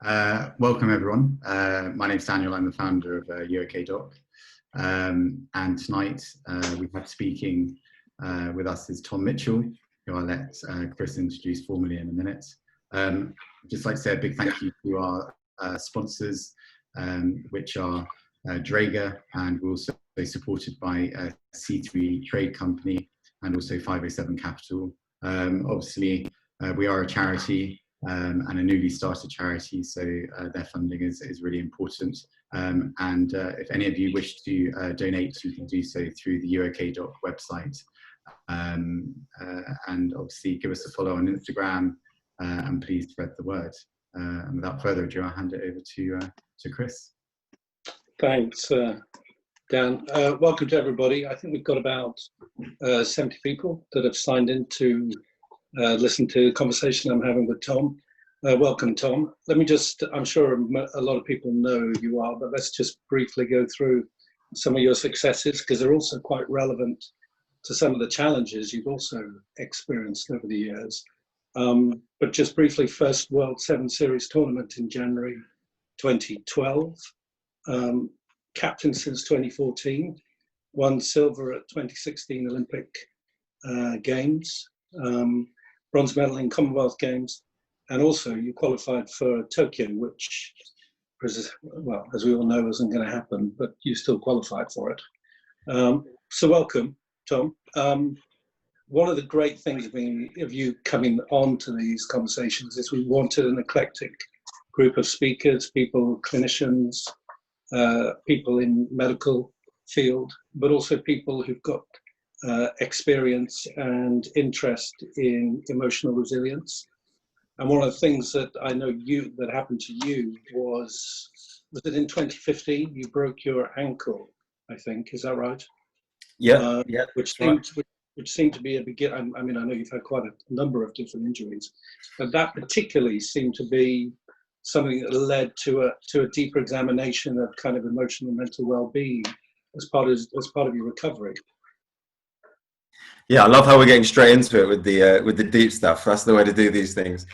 Welcome everyone. My name's Daniel. I'm the founder of UOK and tonight we have speaking with us is Tom Mitchell, who I'll let Chris introduce formally in a minute. I'd just like to say a big thank you to our sponsors, which are Draeger, and we're also supported by C3 Trade Company and also 507 Capital. Obviously, we are a charity. And a newly started charity, so their funding is really important. And if any of you wish to donate, you can do so through the UOK website. And obviously give us a follow on Instagram and please spread the word. And without further ado, I'll hand it over to Chris. Thanks, Dan. Welcome to everybody. I think we've got about 70 people that have signed in to listen to the conversation I'm having with Tom. Welcome, Tom. Let me just, I'm sure a lot of people know who you are, but let's just briefly go through some of your successes, because they're also quite relevant to some of the challenges you've also experienced over the years. But just briefly, first World 7 Series tournament in January 2012, captain since 2014, won silver at 2016 Olympic Games, bronze medal in Commonwealth Games, and also you qualified for Tokyo, which, well, as we all know, isn't going to happen, but you still qualified for it. So welcome, Tom. One of the great things of you coming on to these conversations is we wanted an eclectic group of speakers, people, clinicians, people in medical field, but also people who've got experience and interest in emotional resilience. And one of the things that I know that happened to you was it in 2015 you broke your ankle, I think, is that right? Yeah, which seemed to be a begin. I mean, I know you've had quite a number of different injuries, but that particularly seemed to be something that led to a deeper examination of kind of emotional and mental well-being as part of your recovery. Yeah, I love how we're getting straight into it with the deep stuff. That's the way to do these things.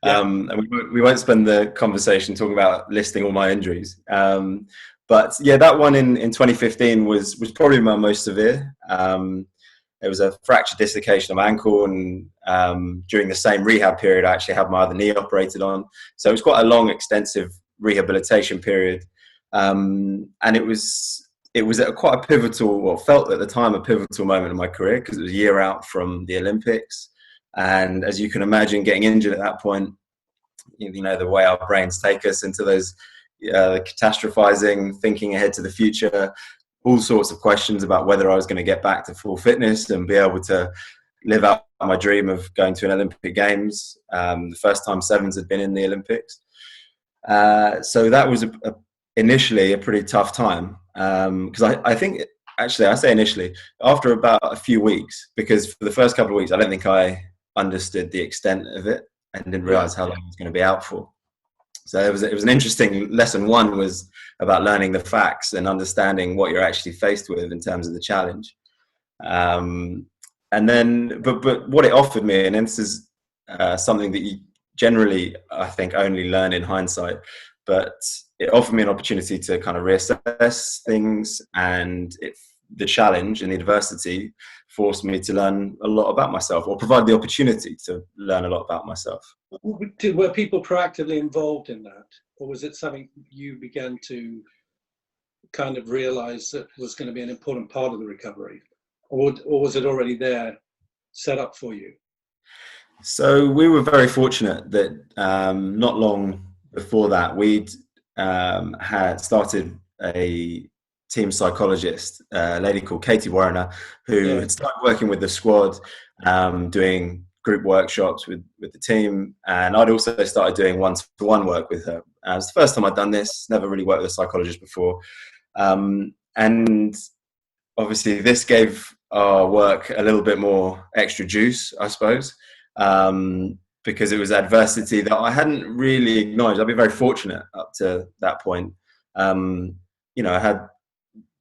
Yeah. And we won't spend the conversation talking about listing all my injuries. But yeah, that one in 2015 was probably my most severe. It was a fractured dislocation of ankle, and during the same rehab period, I actually had my other knee operated on. So it was quite a long, extensive rehabilitation period, and it was at quite a pivotal, or felt at the time a pivotal moment in my career, because it was a year out from the Olympics. And as you can imagine, getting injured at that point, you know, the way our brains take us into those catastrophizing, thinking ahead to the future, all sorts of questions about whether I was going to get back to full fitness and be able to live out my dream of going to an Olympic Games. The first time sevens had been in the Olympics. So that was initially a pretty tough time. Because I think, actually, I say initially, after about a few weeks, because for the first couple of weeks, I don't think I understood the extent of it and didn't realize how long I was going to be out for. So it was an interesting lesson. One was about learning the facts and understanding what you're actually faced with in terms of the challenge. And then, but what it offered me, and this is something that you generally, I think, only learn in hindsight, but it offered me an opportunity to kind of reassess things, and the challenge and the adversity forced me to learn a lot about myself, or provide the opportunity to learn a lot about myself. Were people proactively involved in that, or was it something you began to kind of realize that was going to be an important part of the recovery, or was it already there, set up for you? So we were very fortunate that not long before that, we'd had started a team psychologist, a lady called Katie Warner, who had started working with the squad, doing group workshops with the team. And I'd also started doing one-to-one work with her. It was the first time I'd done this, never really worked with a psychologist before. And obviously this gave our work a little bit more extra juice, I suppose. Because it was adversity that I hadn't really acknowledged. I've been very fortunate up to that point. You know, I had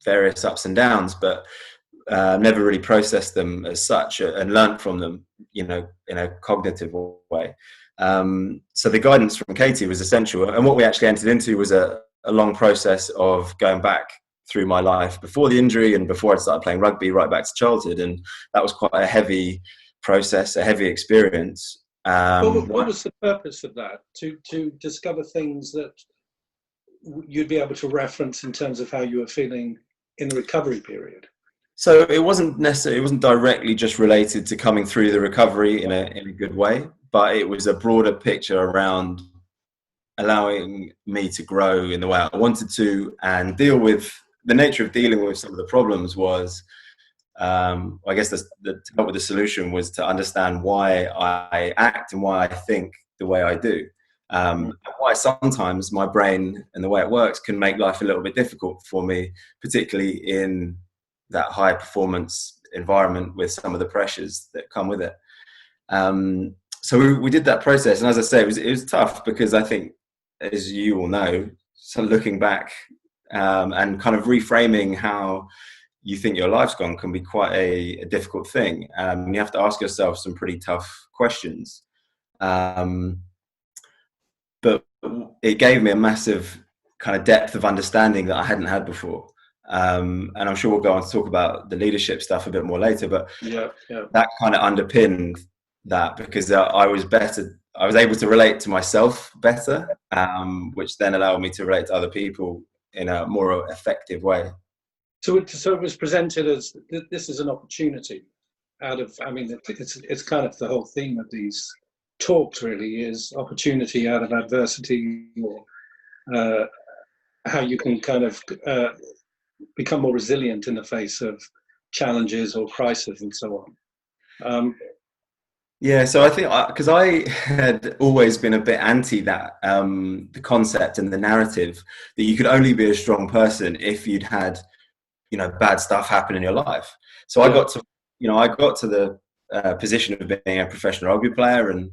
various ups and downs, but never really processed them as such and learned from them, you know, in a cognitive way. So the guidance from Katie was essential. And what we actually entered into was a long process of going back through my life before the injury and before I started playing rugby, right back to childhood. And that was quite a heavy process, a heavy experience. What was the purpose of that? To discover things that you'd be able to reference in terms of how you were feeling in the recovery period? So it wasn't directly just related to coming through the recovery in a good way, but it was a broader picture around allowing me to grow in the way I wanted to, and deal with the nature of dealing with some of the problems was, I guess to come up with the solution was to understand why I act and why I think the way I do. And why sometimes my brain and the way it works can make life a little bit difficult for me, particularly in that high performance environment with some of the pressures that come with it. So we did that process, and as I say, it was tough because I think, as you all know, so looking back and kind of reframing how you think your life's gone can be quite a difficult thing. You have to ask yourself some pretty tough questions. But it gave me a massive kind of depth of understanding that I hadn't had before. And I'm sure we'll go on to talk about the leadership stuff a bit more later, but that kind of underpinned that because I was able to relate to myself better, which then allowed me to relate to other people in a more effective way. So it was presented as this is an opportunity it's kind of the whole theme of these talks really is opportunity out of adversity, or how you can kind of become more resilient in the face of challenges or crisis and so on. Yeah, so I think because I had always been a bit anti that, the concept and the narrative that you could only be a strong person if you'd had, bad stuff happen in your life. So I got to the position of being a professional rugby player, and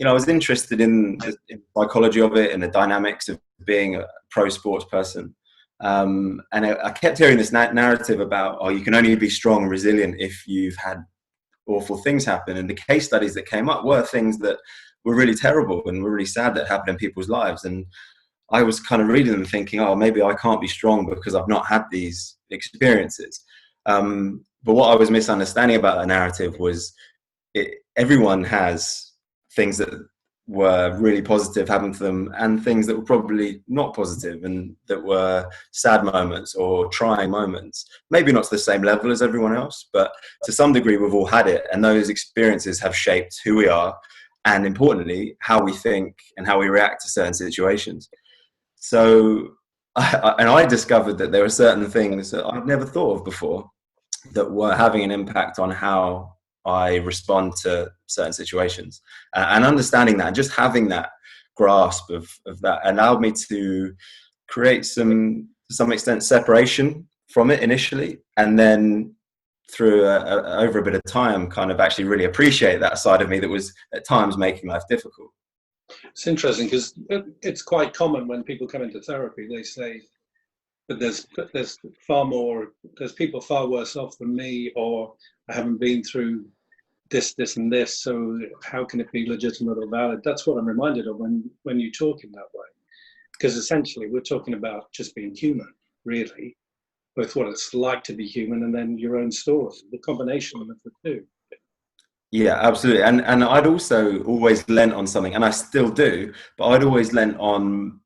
I was interested in the psychology of it and the dynamics of being a pro sports person. And I kept hearing this narrative about, you can only be strong and resilient if you've had awful things happen. And the case studies that came up were things that were really terrible and were really sad that happened in people's lives. And I was kind of reading them thinking, maybe I can't be strong because I've not had these experiences. But what I was misunderstanding about that narrative was everyone has things that were really positive happen to them and things that were probably not positive and that were sad moments or trying moments. Maybe not to the same level as everyone else, but to some degree we've all had it, and those experiences have shaped who we are and, importantly, how we think and how we react to certain situations. So I discovered that there were certain things that I'd never thought of before that were having an impact on how I respond to certain situations, and understanding that and just having that grasp of that allowed me to create to some extent separation from it initially, and then through over a bit of time kind of actually really appreciate that side of me that was at times making life difficult. It's interesting because it's quite common when people come into therapy, they say, but there's people far worse off than me, or I haven't been through this and this, so how can it be legitimate or valid? That's what I'm reminded of when you talk in that way, because essentially we're talking about just being human, really, both what it's like to be human and then your own story, the combination of the two. Yeah, absolutely. And I'd also always lent on something, and I still do, but I'd always lent on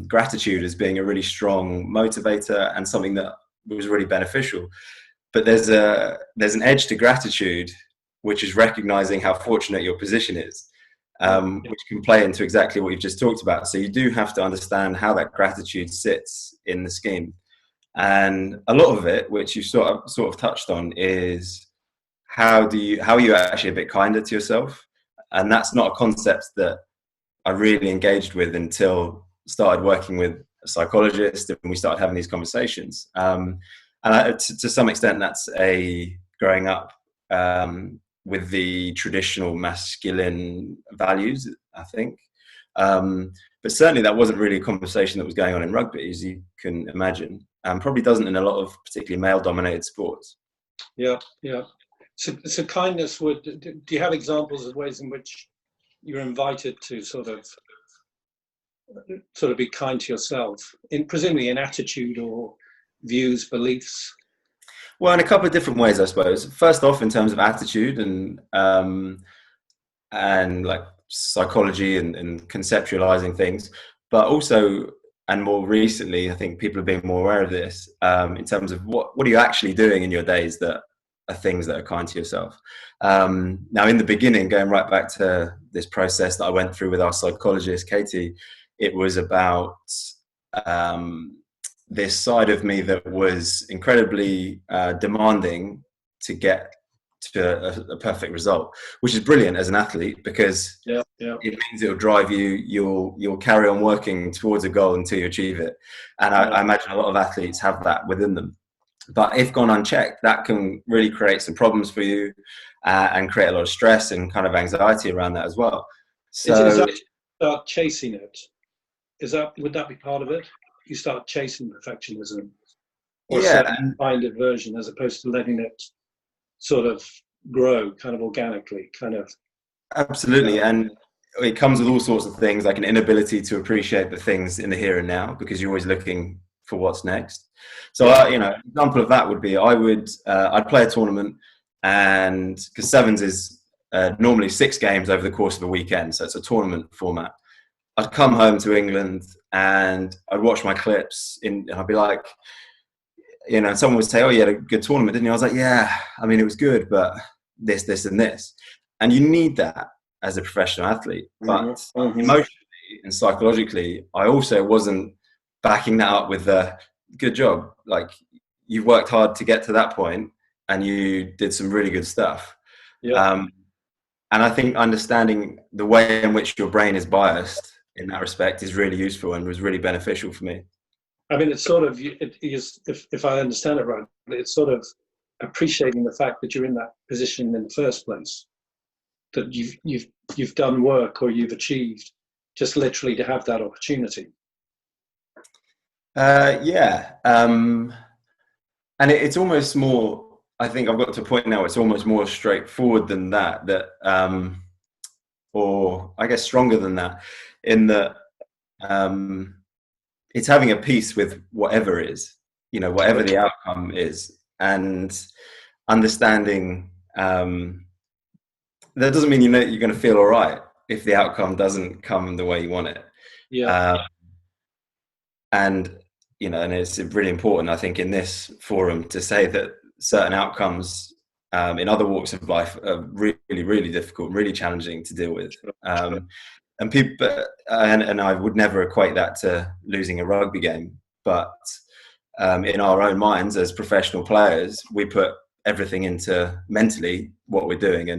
gratitude as being a really strong motivator and something that was really beneficial. But there's an edge to gratitude, which is recognizing how fortunate your position is, which can play into exactly what you've just talked about. So you do have to understand how that gratitude sits in the scheme. And a lot of it, which you sort of touched on, is how are you actually a bit kinder to yourself? And that's not a concept that I really engaged with until started working with a psychologist and we started having these conversations. And to some extent, that's growing up with the traditional masculine values, I think. But certainly that wasn't really a conversation that was going on in rugby, as you can imagine, and probably doesn't in a lot of particularly male-dominated sports. Yeah. So kindness do you have examples of ways in which you're invited to sort of be kind to yourself, presumably in attitude or views, beliefs. Well, in a couple of different ways, I suppose. First off, in terms of attitude and like psychology and conceptualizing things, but also, and more recently, I think people are being more aware of this, in terms of what are you actually doing in your days that are things that are kind to yourself. Now, in the beginning, going right back to this process that I went through with our psychologist, Katie, it was about this side of me that was incredibly demanding to get to a perfect result, which is brilliant as an athlete, because it means it'll drive you. You'll carry on working towards a goal until you achieve it. And I imagine a lot of athletes have that within them. But if gone unchecked, that can really create some problems for you, and create a lot of stress and kind of anxiety around that as well. So is that start chasing it? Would that be part of it? You start chasing perfectionism, or a certain kind of version, as opposed to letting it sort of grow kind of organically, kind of. Absolutely. And it comes with all sorts of things, like an inability to appreciate the things in the here and now, because you're always looking for what's next. So an example of that would be I'd play a tournament, and because sevens is normally 6 games over the course of a weekend, so it's a tournament format. I'd come home to England and I'd watch my clips and I'd be like, and someone would say, "Oh, you had a good tournament, didn't you?" I was like, "Yeah, I mean, it was good, but this, and this." And you need that as a professional athlete. But emotionally and psychologically, I also wasn't backing that up with a good job. Like, you've worked hard to get to that point and you did some really good stuff. And I think understanding the way in which your brain is biased in that respect is really useful and was really beneficial for me. I mean, it's sort of, if I understand it right, it's sort of appreciating the fact that you're in that position in the first place, that you've done work or you've achieved just literally to have that opportunity. And it's almost more, I think I've got to a point now, it's almost more straightforward than that, or I guess stronger than that, in that it's having a peace with whatever is, whatever the outcome is, and understanding that doesn't mean you're going to feel all right if the outcome doesn't come the way you want it. And it's really important, I think, in this forum to say that certain outcomes in other walks of life are really, really difficult, really challenging to deal with. And people, and I would never equate that to losing a rugby game, but in our own minds as professional players, we put everything into mentally what we're doing,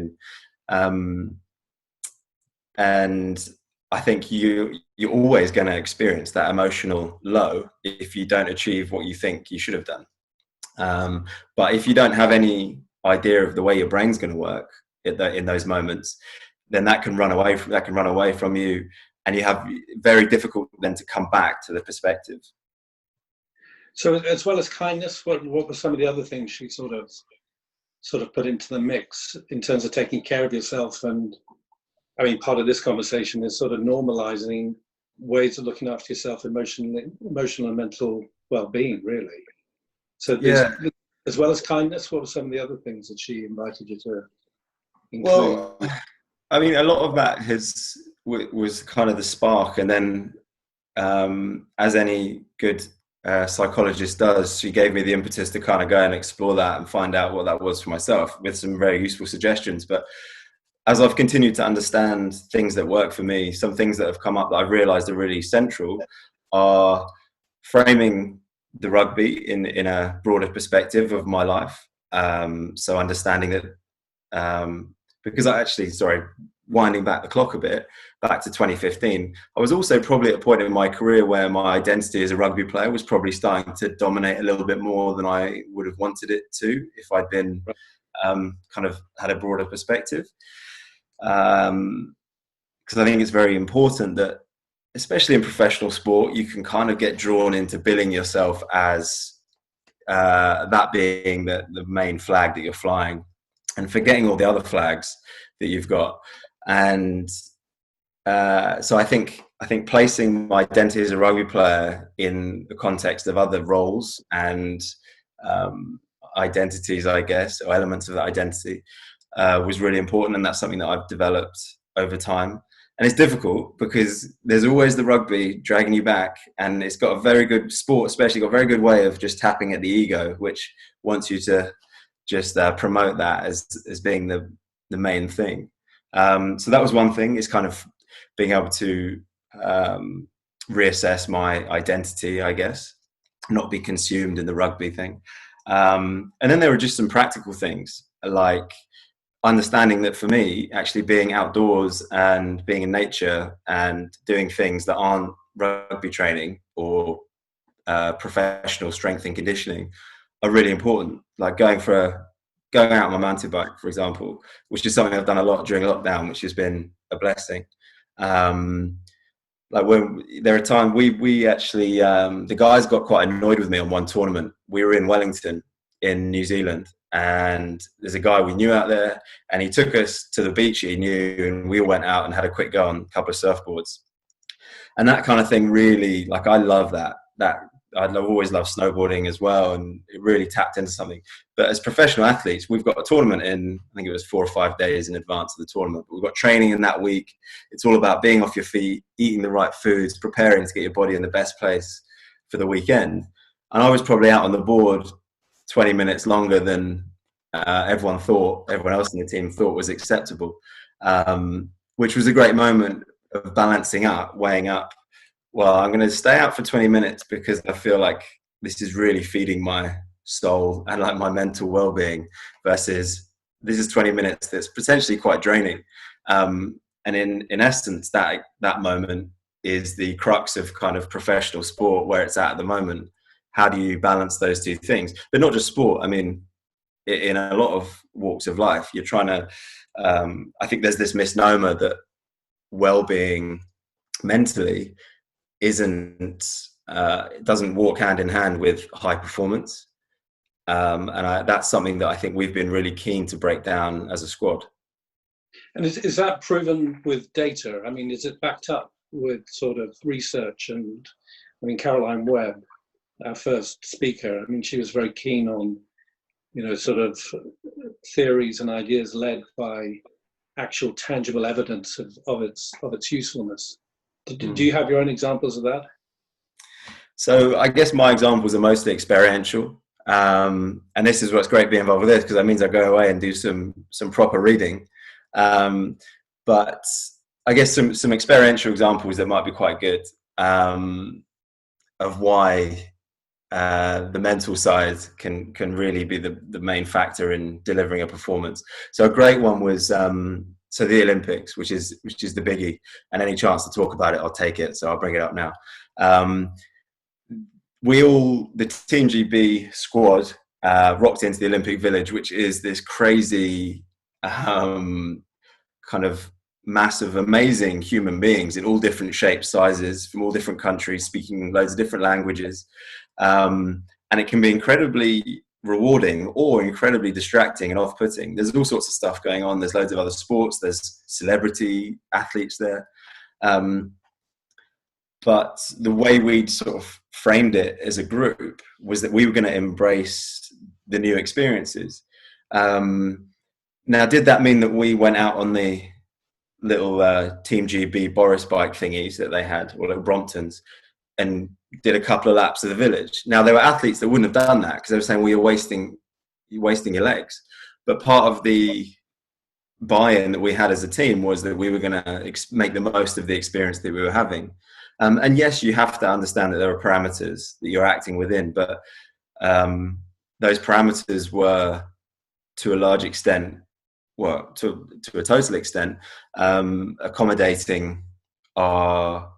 and I think you're always going to experience that emotional low if you don't achieve what you think you should have done. But if you don't have any idea of the way your brain's going to work in those moments, then that can run away from you, and you have very difficult then to come back to the perspective. So, as well as kindness, what were some of the other things she sort of put into the mix in terms of taking care of yourself? And I mean, part of this conversation is sort of normalizing ways of looking after yourself, emotional and mental well-being, really. So, as well as kindness, what were some of the other things that she invited you to include? Well, I mean, a lot of that was kind of the spark, and then as any good psychologist does, she gave me the impetus to kind of go and explore that and find out what that was for myself, with some very useful suggestions. But as I've continued to understand things that work for me, some things that have come up that I've realized are really central are framing the rugby in a broader perspective of my life. So understanding that, because winding back the clock a bit, back to 2015, I was also probably at a point in my career where my identity as a rugby player was probably starting to dominate a little bit more than I would have wanted it to if I'd been kind of had a broader perspective. Because I think it's very important that, especially in professional sport, you can kind of get drawn into billing yourself as that being the main flag that you're flying, and forgetting all the other flags that you've got. And so I think placing my identity as a rugby player in the context of other roles and identities, I guess, or elements of that identity, was really important, and that's something that I've developed over time. And it's difficult because there's always the rugby dragging you back, and it's got a very good sport, especially got a very good way of just tapping at the ego, which wants you to just promote that as being the main thing. So that was one thing, is kind of being able to reassess my identity, I guess, not be consumed in the rugby thing. And then there were just some practical things, like understanding that for me, actually being outdoors and being in nature and doing things that aren't rugby training or professional strength and conditioning are really important. Like going out on my mountain bike, for example, which is something I've done a lot during lockdown, which has been a blessing. Like when there are times we actually the guys got quite annoyed with me on one tournament. We were in Wellington in New Zealand, and there's a guy we knew out there, and he took us to the beach he knew, and we went out and had a quick go on a couple of surfboards. And that kind of thing really, like, I love that I've always loved snowboarding as well, and it really tapped into something. But as professional athletes, we've got a tournament in, I think it was 4 or 5 days in advance of the tournament. But we've got training in that week. It's all about being off your feet, eating the right foods, preparing to get your body in the best place for the weekend. And I was probably out on the board 20 minutes longer than everyone else in the team thought was acceptable, which was a great moment of balancing up, weighing up. Well, I'm going to stay out for 20 minutes because I feel like this is really feeding my soul and like my mental well-being, versus this is 20 minutes that's potentially quite draining. And in essence, that moment is the crux of kind of professional sport where it's at the moment. How do you balance those two things? But not just sport. I mean, in a lot of walks of life, you're trying to, I think there's this misnomer that well-being mentally doesn't walk hand in hand with high performance, and that's something that I think we've been really keen to break down as a squad. And is that proven with data? I mean, is it backed up with sort of research? And I mean, Caroline Webb, our first speaker, I mean, she was very keen on, sort of theories and ideas led by actual tangible evidence of its usefulness. Do you have your own examples of that? So I guess my examples are mostly experiential. And this is what's great being involved with this, because that means I go away and do some proper reading. But I guess some experiential examples that might be quite good of why the mental side can really be the main factor in delivering a performance. So a great one was so the Olympics, which is the biggie, and any chance to talk about it, I'll take it. So I'll bring it up now. The Team GB squad rocked into the Olympic Village, which is this crazy kind of massive, amazing human beings in all different shapes, sizes, from all different countries, speaking loads of different languages. And it can be incredibly rewarding or incredibly distracting and off-putting. There's all sorts of stuff going on. There's loads of other sports. There's celebrity athletes there. But the way we'd sort of framed it as a group was that we were going to embrace the new experiences. Now, did that mean that we went out on the little Team GB Boris bike thingies that they had, or little Bromptons, and did a couple of laps of the village? Now, there were athletes that wouldn't have done that because they were saying, well, you're wasting your legs. But part of the buy-in that we had as a team was that we were going to make the most of the experience that we were having. And yes, you have to understand that there are parameters that you're acting within, but those parameters were, to a large extent, well, to a total extent, accommodating our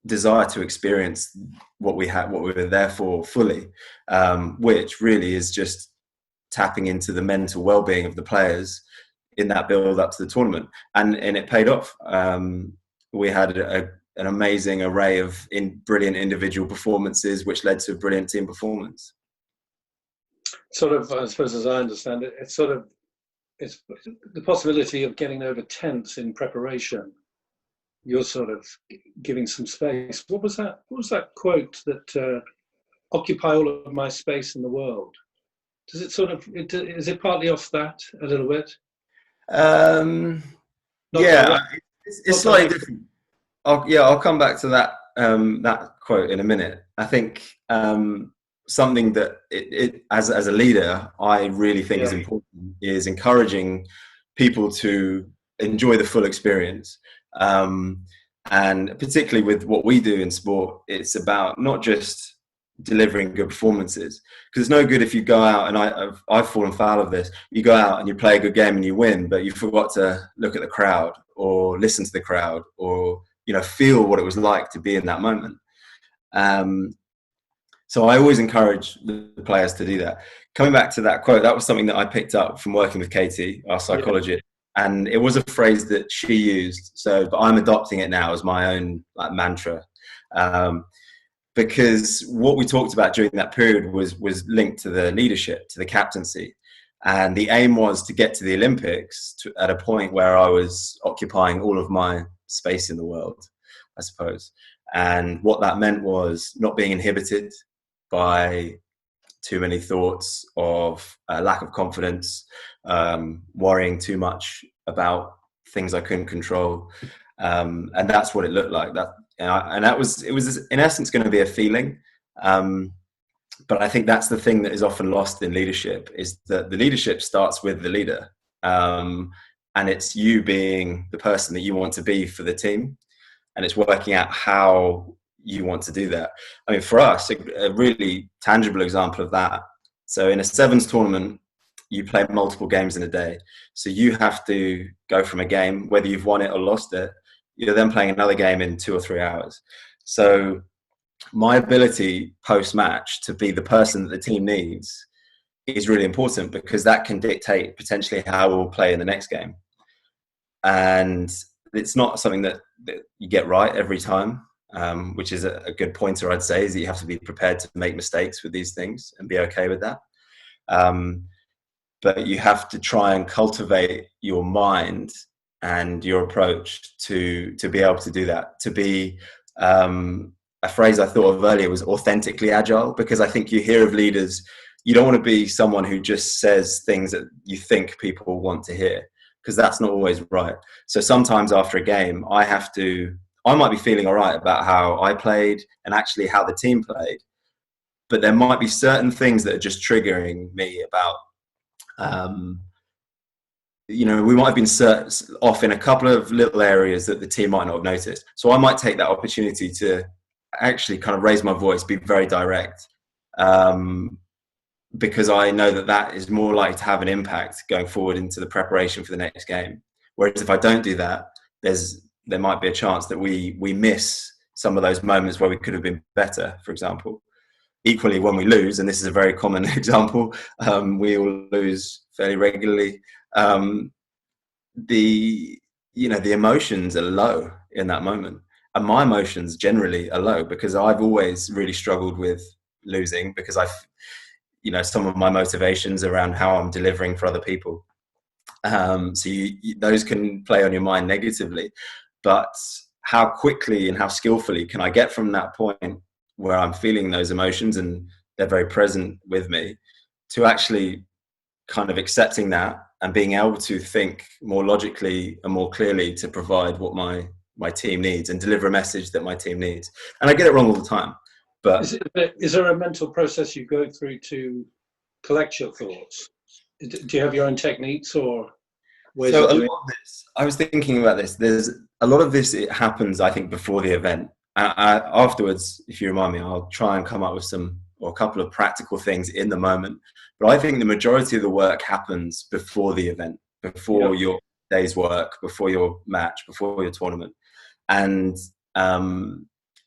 desire to experience what we were there for fully, which really is just tapping into the mental well-being of the players in that build up to the tournament, and it paid off. We had an amazing array of brilliant individual performances, which led to a brilliant team performance. Sort of, I suppose, as I understand it, it's the possibility of getting over tense in preparation you're sort of giving some space. What was that? What was that quote that occupy all of my space in the world? Does it sort of? Is it partly off that a little bit? Yeah, it's slightly different. I'll come back to that that quote in a minute. I think something that as a leader, I really think is important is encouraging people to enjoy the full experience. And particularly with what we do in sport, it's about not just delivering good performances, because it's no good if you go out, and I've fallen foul of this, you go out and you play a good game and you win, but you forgot to look at the crowd or listen to the crowd or feel what it was like to be in that moment. So I always encourage the players to do that. Coming back to that quote, that was something that I picked up from working with Katie, our psychologist, and it was a phrase that she used. But I'm adopting it now as my own mantra, because what we talked about during that period was linked to the leadership, to the captaincy, and the aim was to get to the Olympics at a point where I was occupying all of my space in the world, I suppose. And what that meant was not being inhibited by too many thoughts of lack of confidence, worrying too much about things I couldn't control, and that's what it looked like. It was in essence going to be a feeling, but I think that's the thing that is often lost in leadership, is that the leadership starts with the leader, and it's you being the person that you want to be for the team, and it's working out how you want to do that. I mean, for us, a really tangible example of that. So in a sevens tournament, you play multiple games in a day. So you have to go from a game, whether you've won it or lost it, you're then playing another game in 2 or 3 hours. So my ability post-match to be the person that the team needs is really important, because that can dictate potentially how we'll play in the next game. And it's not something that you get right every time, which is a good pointer, I'd say, is that you have to be prepared to make mistakes with these things and be okay with that. But you have to try and cultivate your mind and your approach to be able to do that. To be, a phrase I thought of earlier was authentically agile, because I think you hear of leaders, you don't want to be someone who just says things that you think people want to hear, because that's not always right. So sometimes after a game, I might be feeling all right about how I played and actually how the team played, but there might be certain things that are just triggering me about, we might have been off in a couple of little areas that the team might not have noticed. So I might take that opportunity to actually kind of raise my voice, be very direct, because I know that is more likely to have an impact going forward into the preparation for the next game. Whereas if I don't do that, there might be a chance that we miss some of those moments where we could have been better, for example. Equally, when we lose, and this is a very common example, we all lose fairly regularly. The emotions are low in that moment, and my emotions generally are low, because I've always really struggled with losing, because some of my motivations around how I'm delivering for other people. So those can play on your mind negatively, but how quickly and how skillfully can I get from that point where I'm feeling those emotions and they're very present with me, to actually kind of accepting that and being able to think more logically and more clearly to provide what my team needs and deliver a message that my team needs. And I get it wrong all the time. But is there a mental process you go through to collect your thoughts? Do you have your own techniques or ways of doing it? Lot of this, I was thinking about this. There's a lot of this, it happens, I think, before the event. Afterwards, if you remind me, I'll try and come up with a couple of practical things in the moment. But I think the majority of the work happens before the event, before your day's work, before your match, before your tournament. And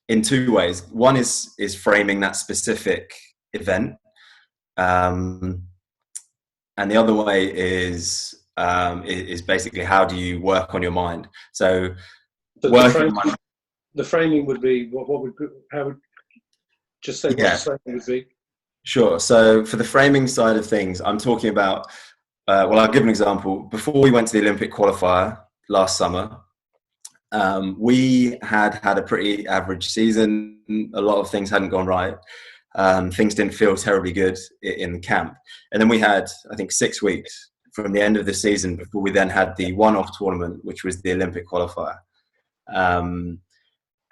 in 2 ways. One is framing that specific event. And the other way is basically how do you work on your mind. So the framing would be how would just say what the framing would be. Sure. So for the framing side of things, I'm talking about, I'll give an example. Before we went to the Olympic Qualifier last summer, We had a pretty average season. A lot of things hadn't gone right. Things didn't feel terribly good in the camp. And then we had, I think, 6 weeks from the end of the season before we then had the one-off tournament, which was the Olympic Qualifier.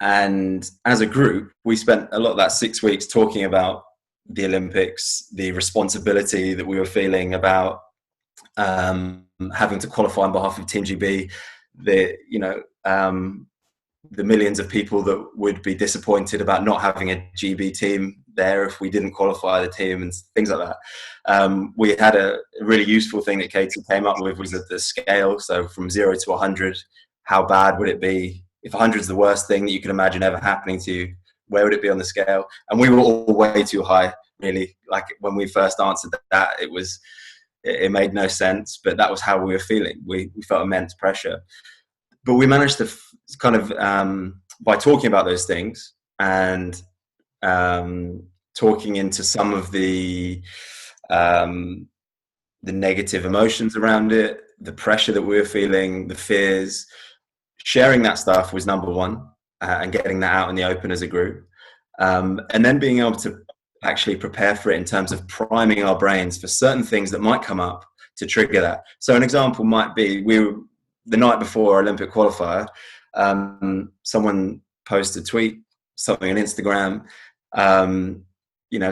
And as a group, we spent a lot of that 6 weeks talking about the Olympics, the responsibility that we were feeling about having to qualify on behalf of Team GB, the millions of people that would be disappointed about not having a GB team there if we didn't qualify the team and things like that. We had a really useful thing that Katie came up with, was the scale. So from 0 to 100, how bad would it be? If 100 is the worst thing that you could imagine ever happening to you, where would it be on the scale? And we were all way too high, really. Like when we first answered that, it made no sense, but that was how we were feeling. We felt immense pressure. But we managed to kind of, by talking about those things and talking into some of the negative emotions around it, the pressure that we were feeling, the fears, sharing that stuff was number one, and getting that out in the open as a group. And then being able to actually prepare for it in terms of priming our brains for certain things that might come up to trigger that. So an example might be, the night before Olympic Qualifier, someone posted a tweet, something on Instagram,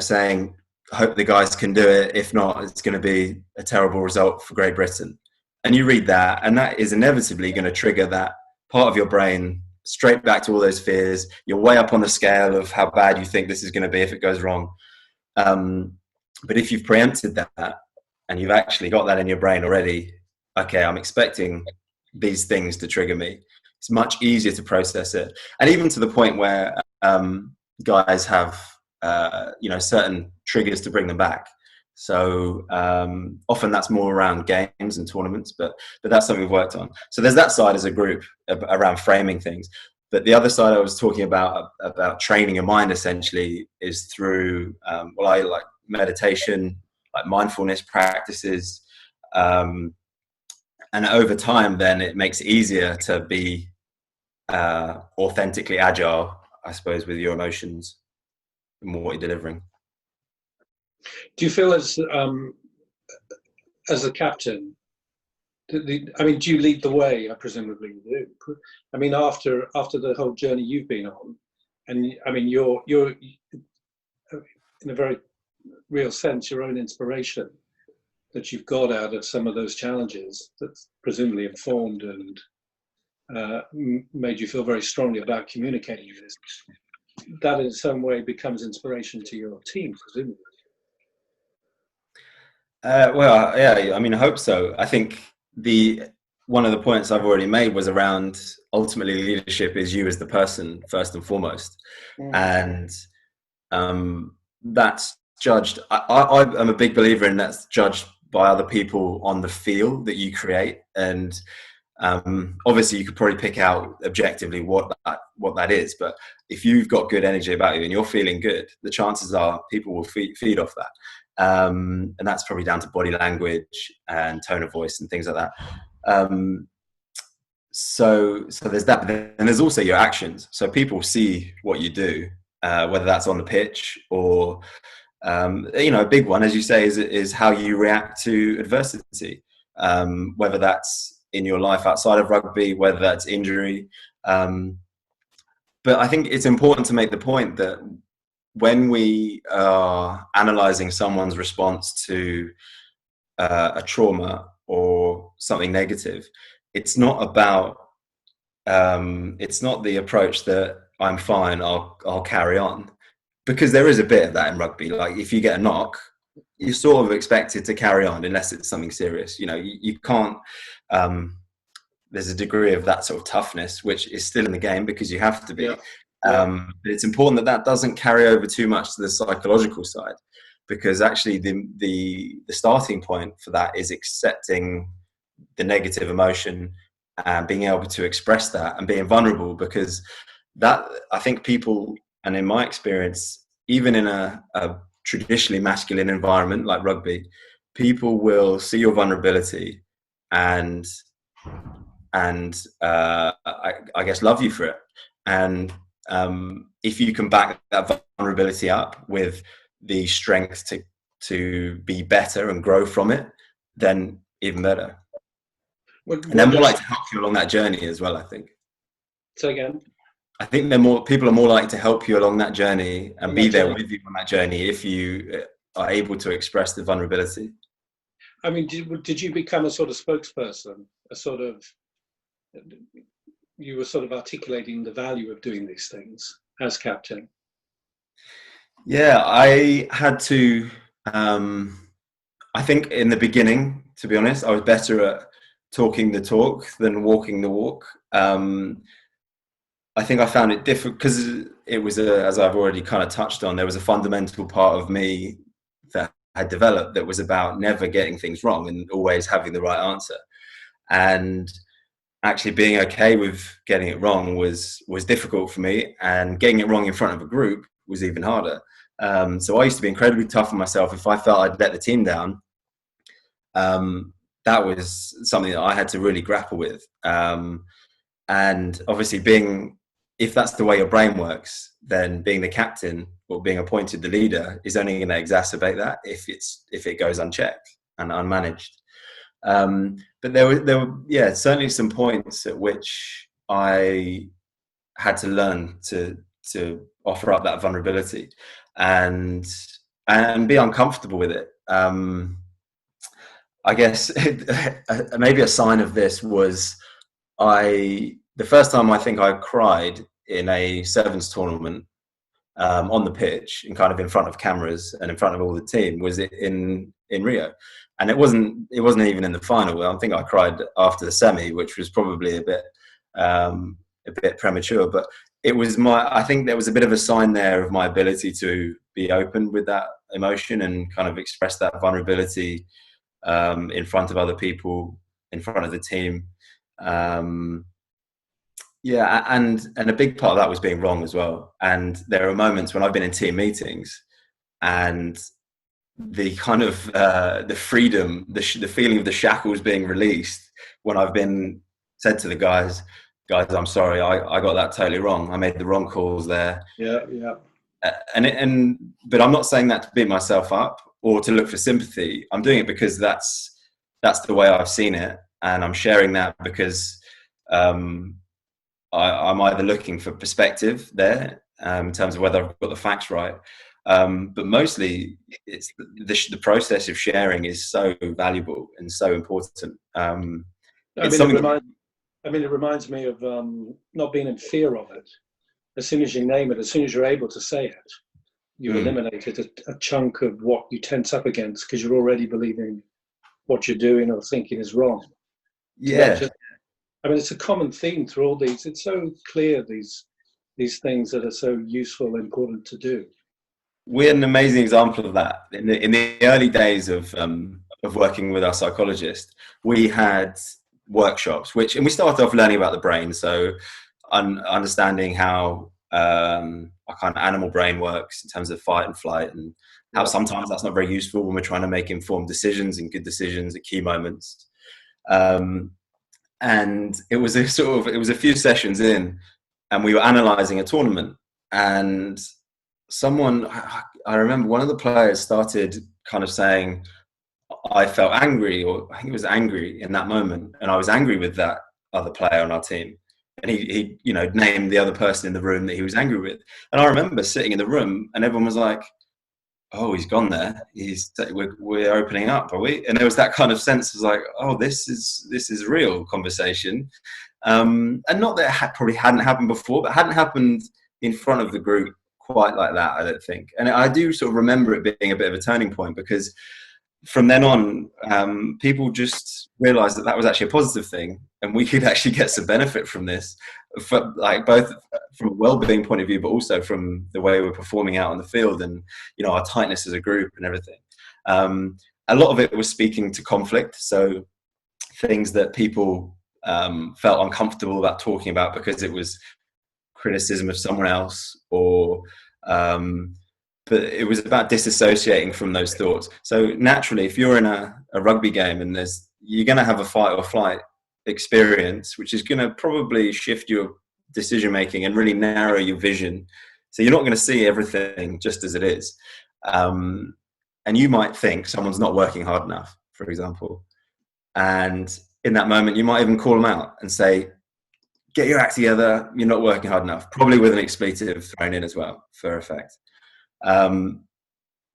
saying, I hope the guys can do it. If not, it's going to be a terrible result for Great Britain. And you read that, and that is inevitably going to trigger that part of your brain straight back to all those fears. You're way up on the scale of how bad you think this is going to be if it goes wrong. But if you've preempted that and you've actually got that in your brain already, okay, I'm expecting these things to trigger me, it's much easier to process it. And even to the point where guys have certain triggers to bring them back. So often that's more around games and tournaments, but that's something we've worked on. So there's that side as a group around framing things. But the other side I was talking about training your mind essentially is through I like meditation, like mindfulness practices. And over time, then it makes it easier to be authentically agile, I suppose, with your emotions and what you're delivering. Do you feel as a captain, do you lead the way? I presumably you do. I mean, after the whole journey you've been on, and I mean, you're in a very real sense your own inspiration that you've got out of some of those challenges that's presumably informed and made you feel very strongly about communicating this. That in some way becomes inspiration to your team, presumably. Well, yeah, I mean, I hope so. I think one of the points I've already made was around ultimately leadership is you as the person first and foremost. And that's judged. I'm a big believer in that's judged by other people on the feel that you create. And obviously you could probably pick out objectively what that is, but if you've got good energy about you and you're feeling good, the chances are people will feed off that. And that's probably down to body language and tone of voice and things like that. So there's that, but then there's also your actions. So people see what you do, whether that's on the pitch or, a big one, as you say, is how you react to adversity, whether that's in your life outside of rugby, whether that's injury. But I think it's important to make the point that when we are analysing someone's response to a trauma or something negative, it's not about, it's not the approach that I'm fine, I'll carry on. Because there is a bit of that in rugby. Like if you get a knock, you're sort of expected to carry on unless it's something serious. You can't, there's a degree of that sort of toughness, which is still in the game because you have to be. Yeah. But it's important that doesn't carry over too much to the psychological side, because actually the starting point for that is accepting the negative emotion and being able to express that and being vulnerable, because that, I think people, and in my experience, even in a traditionally masculine environment like rugby, people will see your vulnerability and and I guess love you for it. And if you can back that vulnerability up with the strength to be better and grow from it, then even better. And they're more likely to help you along that journey as well, I think. Say again. I think people are more likely to help you along that journey and be there with you on that journey if you are able to express the vulnerability. I mean, did you become a sort of spokesperson, you were sort of articulating the value of doing these things as captain? Yeah, I had to, I think in the beginning, to be honest, I was better at talking the talk than walking the walk. I think I found it difficult because it was, as I've already kind of touched on, there was a fundamental part of me that had developed that was about never getting things wrong and always having the right answer. And actually being okay with getting it wrong was difficult for me, and getting it wrong in front of a group was even harder. So I used to be incredibly tough on myself. If I felt I'd let the team down, that was something that I had to really grapple with. And obviously if that's the way your brain works, then being the captain or being appointed the leader is only going to exacerbate that if it goes unchecked and unmanaged. But there were certainly some points at which I had to learn to offer up that vulnerability and be uncomfortable with it. I guess maybe a sign of this was the first time I think I cried in a sevens tournament on the pitch and kind of in front of cameras and in front of all the team was in Rio. And it wasn't even in the final. I think I cried after the semi, which was probably a bit premature, but I think there was a bit of a sign there of my ability to be open with that emotion and kind of express that vulnerability in front of other people, in front of the team. And a big part of that was being wrong as well. And there are moments when I've been in team meetings and the kind of the freedom, the feeling of the shackles being released when I've been said to the guys, I'm sorry, I got that totally wrong. I made the wrong calls there. Yeah. But I'm not saying that to beat myself up or to look for sympathy. I'm doing it because that's the way I've seen it, and I'm sharing that because I'm either looking for perspective there in terms of whether I've got the facts right. But mostly it's the process of sharing is so valuable and so important. It reminds me of not being in fear of it. As soon as you name it, as soon as you're able to say it, you eliminated a chunk of what you tense up against because you're already believing what you're doing or thinking is wrong. Yeah. It's a common theme through all these. It's so clear, these things that are so useful and important to do. We had an amazing example of that in the early days of working with our psychologist. We had workshops, and we started off learning about the brain, so understanding how our kind of animal brain works in terms of fight and flight, and how sometimes that's not very useful when we're trying to make informed decisions and good decisions at key moments. And it was a few sessions in, and we were analysing a tournament, and I remember one of the players started kind of saying, I felt angry, or I think it was angry in that moment, and I was angry with that other player on our team. And he named the other person in the room that he was angry with. And I remember sitting in the room, and everyone was like, "Oh, he's gone there. We're opening up, are we?" And there was that kind of sense of like, "Oh, this is real conversation," and not that it probably hadn't happened before, but hadn't happened in front of the group quite like that, I don't think. And I do sort of remember it being a bit of a turning point, because from then on, people just realised that was actually a positive thing, and we could actually get some benefit from this, both from a well-being point of view, but also from the way we're performing out on the field, and our tightness as a group and everything. A lot of it was speaking to conflict, so things that people felt uncomfortable about talking about because it was criticism of someone else, or but it was about disassociating from those thoughts. So naturally, if you're in a rugby game and you're going to have a fight or flight experience, which is going to probably shift your decision making and really narrow your vision. So you're not going to see everything just as it is. And you might think someone's not working hard enough, for example. And in that moment, you might even call them out and say, get your act together, you're not working hard enough, probably with an expletive thrown in as well for effect.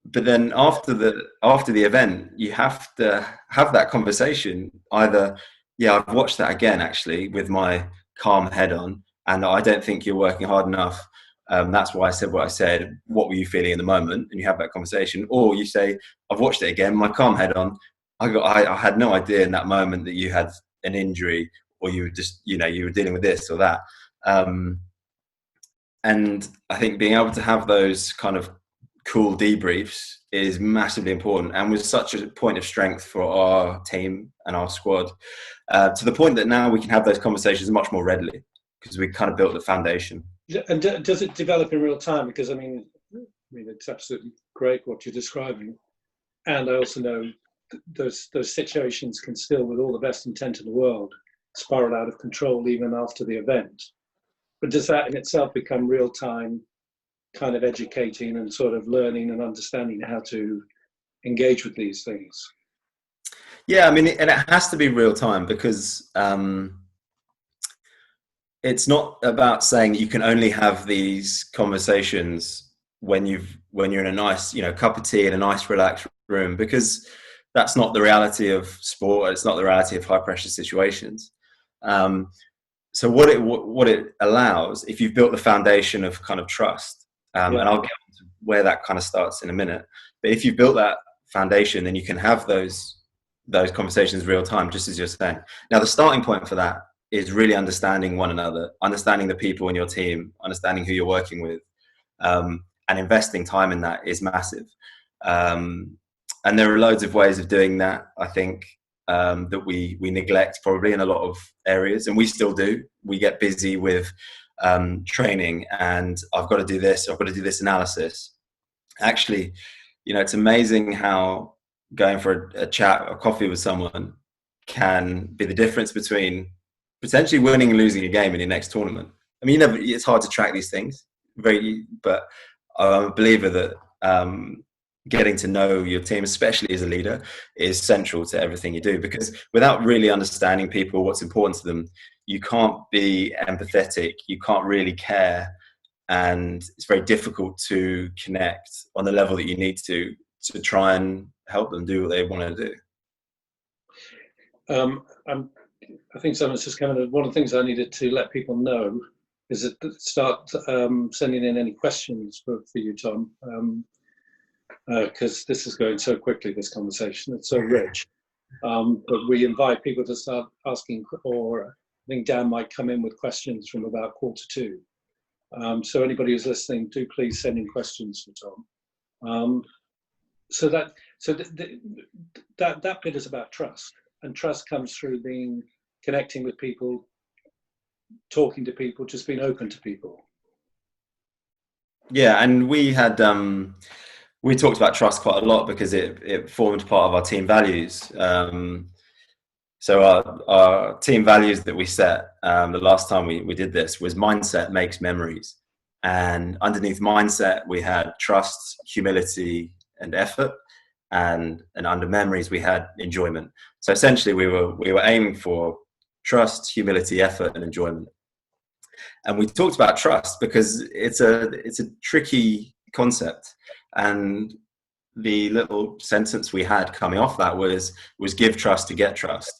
But then after the event, you have to have that conversation. Either, yeah, I've watched that again, actually, with my calm head on, and I don't think you're working hard enough. That's why I said what I said. What were you feeling in the moment? And you have that conversation. Or you say, I've watched it again, my calm head on. I had no idea in that moment that you had an injury, or you were just, you were dealing with this or that. And I think being able to have those kind of cool debriefs is massively important, and was such a point of strength for our team and our squad, to the point that now we can have those conversations much more readily because we kind of built the foundation. And does it develop in real time? Because I mean, it's absolutely great what you're describing, and I also know those situations can still, with all the best intent in the world, spiral out of control even after the event. But does that in itself become real time, kind of educating and sort of learning and understanding how to engage with these things? Yeah, I mean, and it has to be real time, because it's not about saying you can only have these conversations when you're in a nice, cup of tea in a nice relaxed room, because that's not the reality of sport. It's not the reality of high pressure situations. So what it allows, if you've built the foundation of kind of trust, and I'll get to where that kind of starts in a minute, but if you've built that foundation, then you can have those conversations real time, just as you're saying. Now, the starting point for that is really understanding one another, understanding the people in your team, understanding who you're working with, and investing time in that is massive. And there are loads of ways of doing that, I think, that we neglect probably in a lot of areas, and we still do. We get busy with training, and I've got to do this analysis. Actually, it's amazing how going for a chat or coffee with someone can be the difference between potentially winning and losing a game in your next tournament. I mean, it's hard to track these things, but I'm a believer that getting to know your team, especially as a leader, is central to everything you do, because without really understanding people, what's important to them, you can't be empathetic, you can't really care, and it's very difficult to connect on the level that you need to try and help them do what they want to do. I think someone's just coming in. One of the things I needed to let people know is that start sending in any questions for you, Tom, because this is going so quickly, this conversation. It's so rich. But we invite people to start asking, or I think Dan might come in with questions from about 1:45. So anybody who's listening, do please send in questions for Tom. So that bit is about trust, and trust comes through connecting with people, talking to people, just being open to people. Yeah, and we talked about trust quite a lot because it formed part of our team values. So our team values that we set the last time we did this was mindset makes memories, and underneath mindset we had trust, humility, and effort, and under memories we had enjoyment. So essentially we were aiming for trust, humility, effort, and enjoyment. And we talked about trust because it's a tricky concept, and the little sentence we had coming off that was give trust to get trust.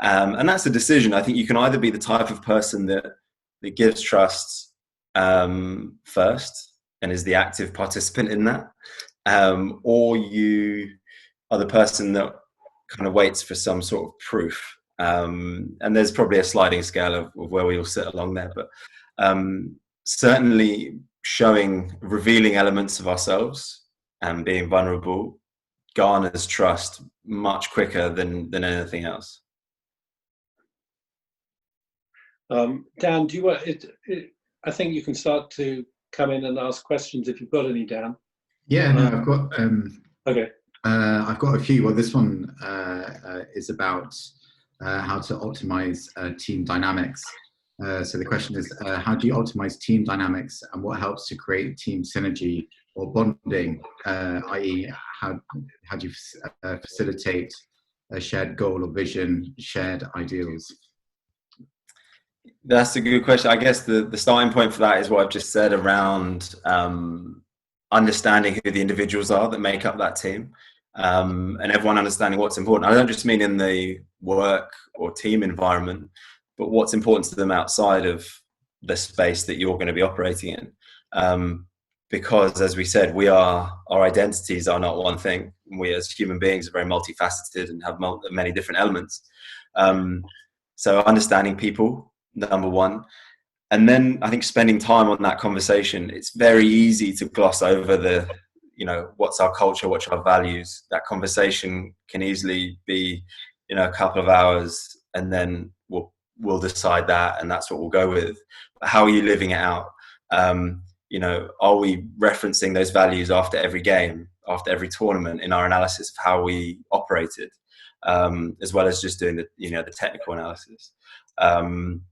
And that's a decision. I think you can either be the type of person that gives trust first and is the active participant in that, or you are the person that kind of waits for some sort of proof. And there's probably a sliding scale of where we all sit along there, but certainly revealing elements of ourselves and being vulnerable garners trust much quicker than anything else. Dan, do you want I think you can start to come in and ask questions if you've got any, Dan. Yeah, no, I've got okay. I've got a few. Well, this one is about how to optimize team dynamics. So the question is, how do you optimize team dynamics, and what helps to create team synergy or bonding, i.e. how do you facilitate a shared goal or vision, shared ideals? That's a good question. I guess the starting point for that is what I've just said around understanding who the individuals are that make up that team, and everyone understanding what's important. I don't just mean in the work or team environment, but what's important to them outside of the space that you're going to be operating in. Because as we said, our identities are not one thing. We as human beings are very multifaceted and have many different elements. So understanding people, number one. And then I think spending time on that conversation, it's very easy to gloss over what's our culture, what's our values. That conversation can easily be, a couple of hours, and then we'll decide that, and that's what we'll go with. But how are you living it out? Are we referencing those values after every game, after every tournament in our analysis of how we operated, as well as just doing the technical analysis? And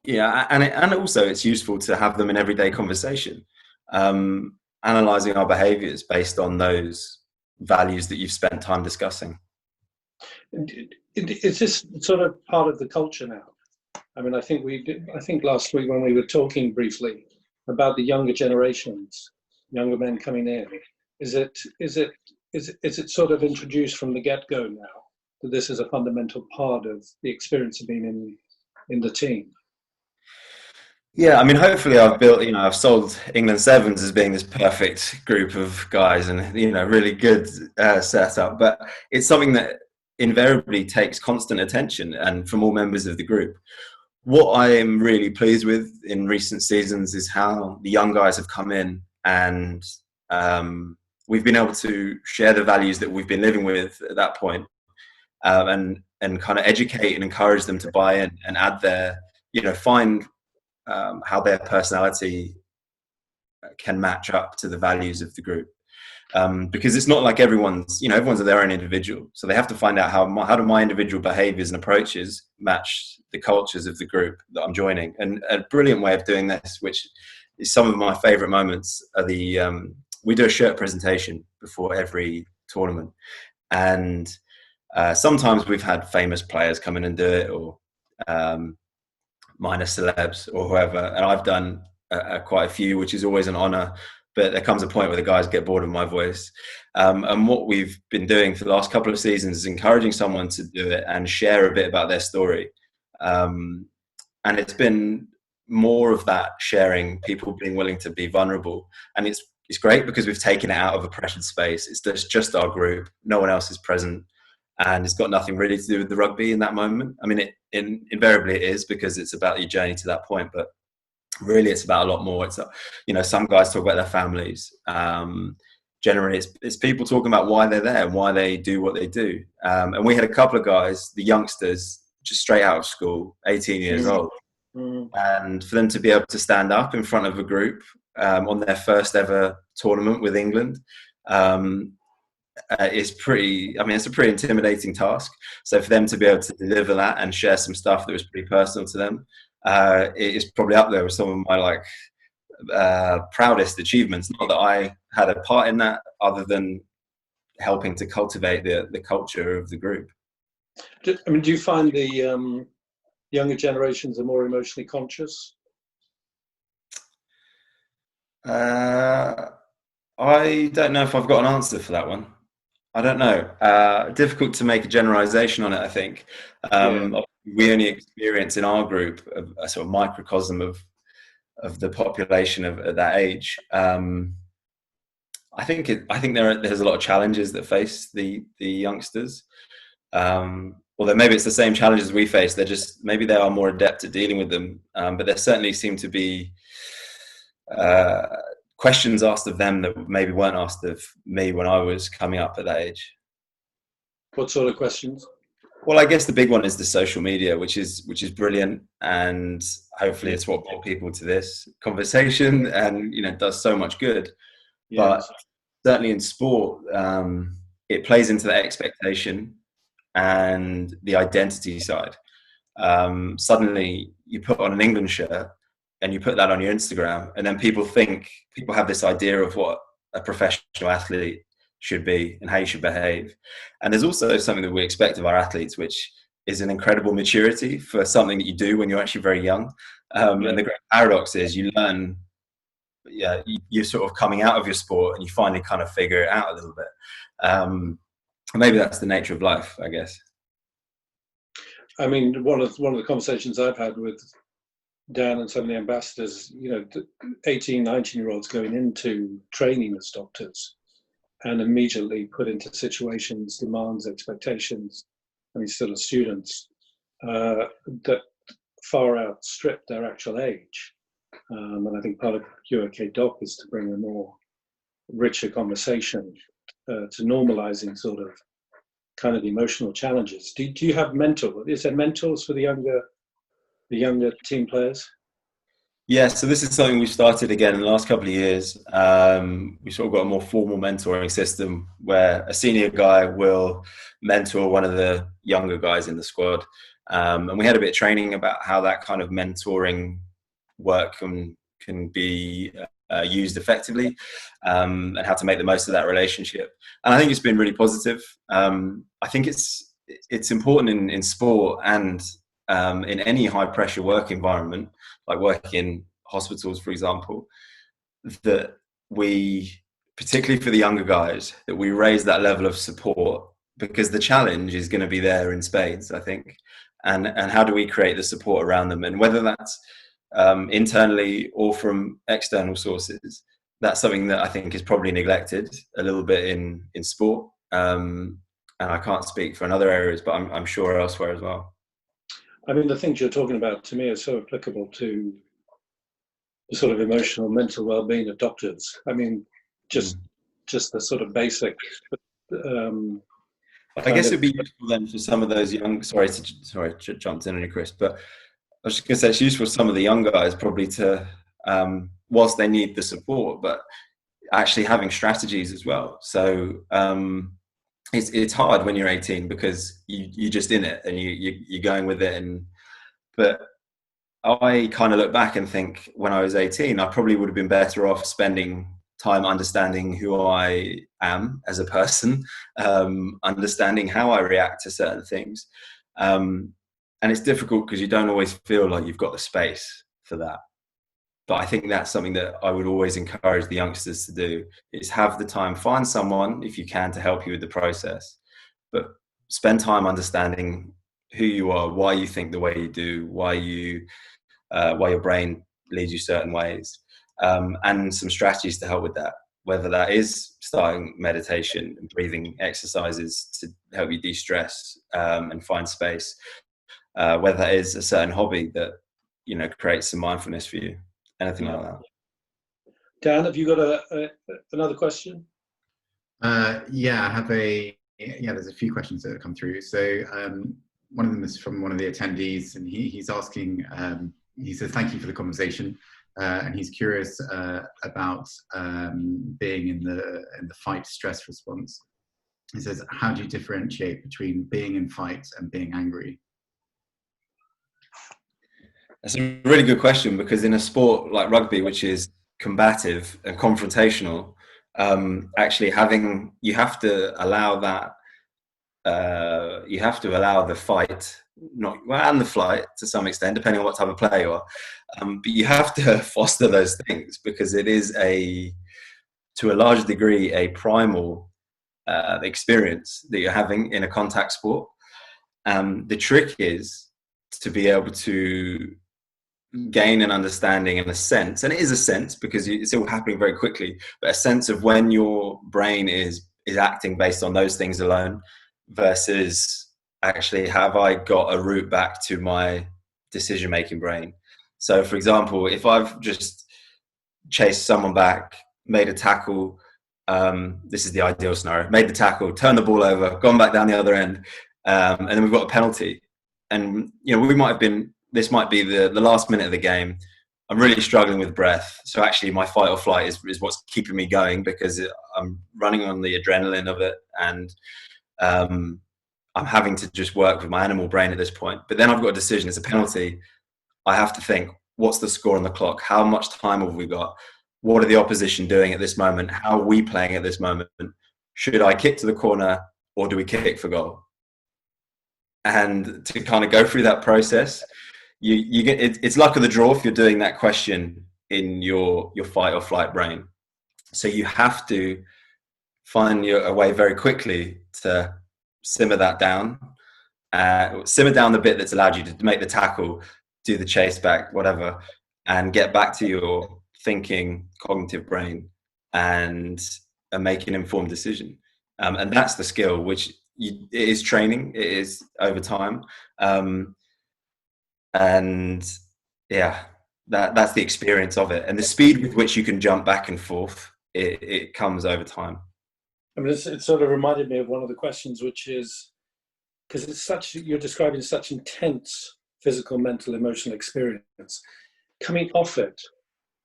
also it's useful to have them in everyday conversation, analysing our behaviours based on those values that you've spent time discussing. Is this sort of part of the culture now? I mean, I think last week when we were talking briefly about the younger generations, younger men coming in, is it sort of introduced from the get-go now that this is a fundamental part of the experience of being in the team? Yeah, I mean, hopefully I've sold England Sevens as being this perfect group of guys and, really good setup, but it's something that invariably takes constant attention and from all members of the group. What I am really pleased with in recent seasons is how the young guys have come in, and we've been able to share the values that we've been living with at that point, and kind of educate and encourage them to buy in and add find how their personality can match up to the values of the group. Because it's not like everyone's their own individual. So they have to find out how do my individual behaviors and approaches match the cultures of the group that I'm joining. And a brilliant way of doing this, which is some of my favorite moments, are we do a shirt presentation before every tournament. And sometimes we've had famous players come in and do it, or minor celebs or whoever. And I've done quite a few, which is always an honor. But there comes a point where the guys get bored of my voice. And what we've been doing for the last couple of seasons is encouraging someone to do it and share a bit about their story. And it's been more of that sharing, people being willing to be vulnerable. And it's great because we've taken it out of a pressured space. It's just our group. No one else is present. And it's got nothing really to do with the rugby in that moment. I mean, invariably it is, because it's about your journey to that point. But really it's about a lot more. It's some guys talk about their families. Generally it's people talking about why they're there and why they do what they do. And we had a couple of guys, the youngsters, just straight out of school, 18 years old, and for them to be able to stand up in front of a group on their first ever tournament with England, it's a pretty intimidating task. So for them to be able to deliver that and share some stuff that was pretty personal to them, it is probably up there with some of my proudest achievements. Not that I had a part in that, other than helping to cultivate the culture of the group. Do you find the younger generations are more emotionally conscious? I don't know if I've got an answer for that one. I don't know. Difficult to make a generalization on it, I think. We only experience in our group a sort of microcosm of the population at that age. I think there's a lot of challenges that face the youngsters. Although maybe it's the same challenges we face. Maybe they are more adept at dealing with them. But there certainly seem to be questions asked of them that maybe weren't asked of me when I was coming up at that age. What sort of questions? Well, I guess the big one is the social media, which is brilliant, and hopefully it's what brought people to this conversation, and does so much good. Yes. But certainly in sport, it plays into that expectation and the identity side. Suddenly you put on an England shirt and you put that on your Instagram, and then people have this idea of what a professional athlete should be and how you should behave. And there's also something that we expect of our athletes, which is an incredible maturity for something that you do when you're actually very young. And the great paradox is you learn, you're sort of coming out of your sport and you finally kind of figure it out a little bit. Maybe that's the nature of life, I guess. I mean, one of the conversations I've had with Dan and some of the ambassadors, 18, 19-year-olds going into training as doctors and immediately put into situations, demands, expectations, still as students, that far outstrip their actual age. And I think part of UK Doc is to bring a more richer conversation to normalizing sort of kind of emotional challenges. Do you have is there mentors for the younger team players? Yeah, so this is something we've started again in the last couple of years. We sort of got a more formal mentoring system where a senior guy will mentor one of the younger guys in the squad. And we had a bit of training about how that kind of mentoring work can be used effectively, and how to make the most of that relationship. And I think it's been really positive. I think it's important in sport and in any high pressure work environment, like working in hospitals, for example, that we, particularly for the younger guys, that we raise that level of support, because the challenge is going to be there in spades, I think. And how do we create the support around them? And whether that's internally or from external sources, that's something that I think is probably neglected a little bit in sport. And I can't speak for other areas, but I'm sure elsewhere as well. I mean, the things you're talking about to me are so applicable to the sort of emotional, mental well-being of doctors. I mean, just the sort of basic. I guess it'd be useful then for some of those young. Sorry to jump in on you, Chris, but I was just going to say it's useful for some of the young guys probably to, whilst they need the support, but actually having strategies as well. So it's hard when you're 18 because you're just in it and you're going with it. But I kind of look back and think when I was 18, I probably would have been better off spending time understanding who I am as a person, understanding how I react to certain things. And it's difficult because you don't always feel like you've got the space for that. But I think that's something that I would always encourage the youngsters to do, is have the time, find someone if you can to help you with the process, but spend time understanding who you are, why you think the way you do, why your brain leads you certain ways, and some strategies to help with that, whether that is starting meditation and breathing exercises to help you de-stress and find space, whether that is a certain hobby that creates some mindfulness for you, anything like that. Dan, have you got another question? I have there's a few questions that have come through. So one of them is from one of the attendees, and he's asking, he says, thank you for the conversation. And he's curious about being in the fight stress response. He says, how do you differentiate between being in fight and being angry? That's a really good question, because in a sport like rugby, which is combative and confrontational, actually you have to allow that. You have to allow the fight, and the flight to some extent, depending on what type of player you are. But you have to foster those things, because it is to a large degree, a primal experience that you're having in a contact sport. The trick is to be able to gain an understanding and a sense, and it is a sense because it's all happening very quickly, but a sense of when your brain is acting based on those things alone, versus actually, have I got a route back to my decision-making brain? So, for example, if I've just chased someone back, made a tackle, this is the ideal scenario, made the tackle, turned the ball over, gone back down the other end, and then we've got a penalty. And, this might be the last minute of the game. I'm really struggling with breath. So actually my fight or flight is what's keeping me going, because I'm running on the adrenaline of it. And I'm having to just work with my animal brain at this point. But then I've got a decision. It's a penalty. I have to think, what's the score on the clock? How much time have we got? What are the opposition doing at this moment? How are we playing at this moment? Should I kick to the corner or do we kick for goal? And to kind of go through that process, you get it's luck of the draw if you're doing that question in your fight or flight brain. So you have to find a way very quickly to simmer that down, simmer down the bit that's allowed you to make the tackle, do the chase back, whatever, and get back to your thinking cognitive brain and make an informed decision. And that's the skill, which it is training, it is over time. And yeah, that's the experience of it. And the speed with which you can jump back and forth, it comes over time. I mean, it sort of reminded me of one of the questions, which is, because you're describing such intense physical, mental, emotional experience. Coming off it,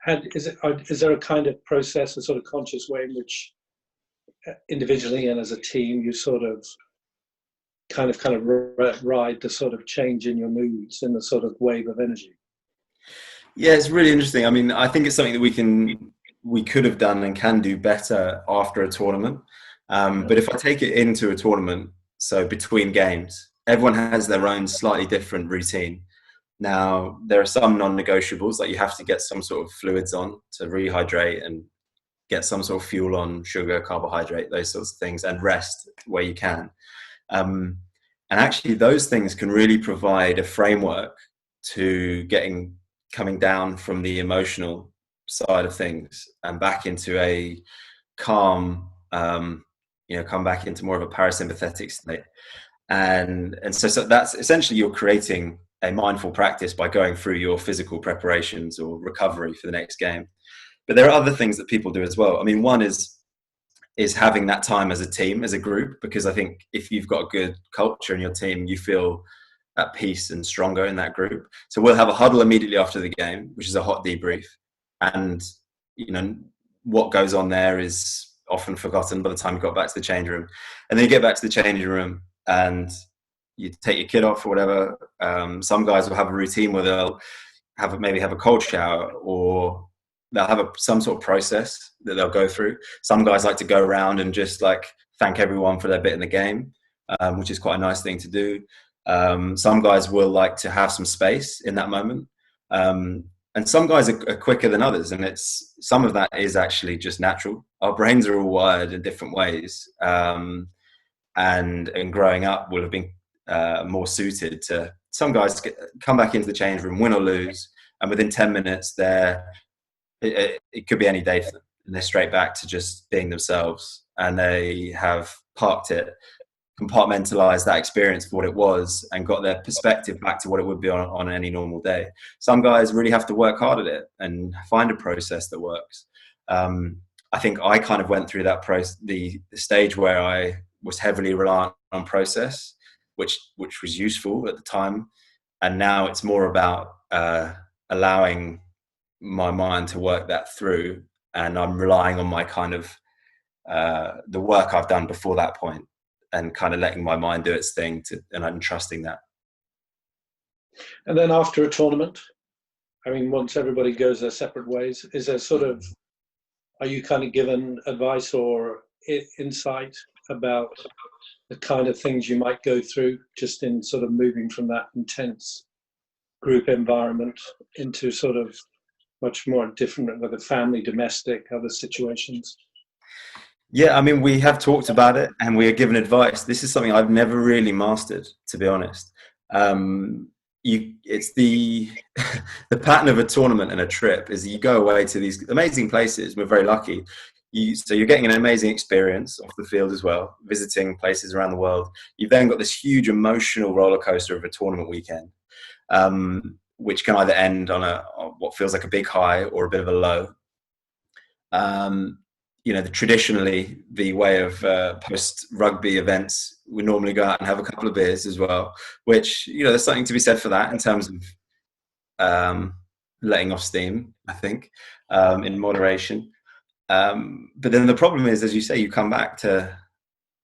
is there a kind of process, a sort of conscious way in which individually and as a team you sort of kind of ride the sort of change in your moods in the sort of wave of energy? Yeah, it's really interesting. I mean, I think it's something that we could have done and can do better after a tournament. But if I take it into a tournament, so between games, everyone has their own slightly different routine. Now, there are some non-negotiables, like you have to get some sort of fluids on to rehydrate and get some sort of fuel on, sugar, carbohydrate, those sorts of things, and rest where you can. And actually, those things can really provide a framework to coming down from the emotional side of things and back into a calm, come back into more of a parasympathetic state. And so that's essentially, you're creating a mindful practice by going through your physical preparations or recovery for the next game. But there are other things that people do as well. I mean, one is having that time as a team, as a group, because I think if you've got a good culture in your team, you feel at peace and stronger in that group. So we'll have a huddle immediately after the game, which is a hot debrief. And, what goes on there is often forgotten by the time you got back to the change room. And then you get back to the changing room and you take your kid off or whatever. Some guys will have a routine where they'll maybe have a cold shower, or they'll have some sort of process that they'll go through. Some guys like to go around and just like thank everyone for their bit in the game, which is quite a nice thing to do. Some guys will like to have some space in that moment. And some guys are quicker than others, and some of that is actually just natural. Our brains are all wired in different ways, and growing up will have been more suited to. Some guys come back into the change room, win or lose, and within 10 minutes, it could be any day for them, and they're straight back to just being themselves, and they have parked it, compartmentalized that experience for what it was, and got their perspective back to what it would be on any normal day. Some guys really have to work hard at it and find a process that works. I think I kind of went through that the stage where I was heavily reliant on process, which was useful at the time, and now it's more about allowing my mind to work that through, and I'm relying on my kind of the work I've done before that point, and kind of letting my mind do its thing, and I'm trusting that. And then after a tournament, I mean, once everybody goes their separate ways, is there are you kind of given advice or insight about the kind of things you might go through just in sort of moving from that intense group environment into sort of much more different, whether family, domestic, other situations? Yeah, I mean, we have talked about it and we are given advice. This is something I've never really mastered, to be honest. It's the pattern of a tournament and a trip is you go away to these amazing places. We're very lucky. So you're getting an amazing experience off the field as well, visiting places around the world. You've then got this huge emotional roller coaster of a tournament weekend, which can either end on what feels like a big high or a bit of a low. Traditionally, the way of post-rugby events, we normally go out and have a couple of beers as well, which, there's something to be said for that in terms of letting off steam, I think, in moderation. But then the problem is, as you say, you come back to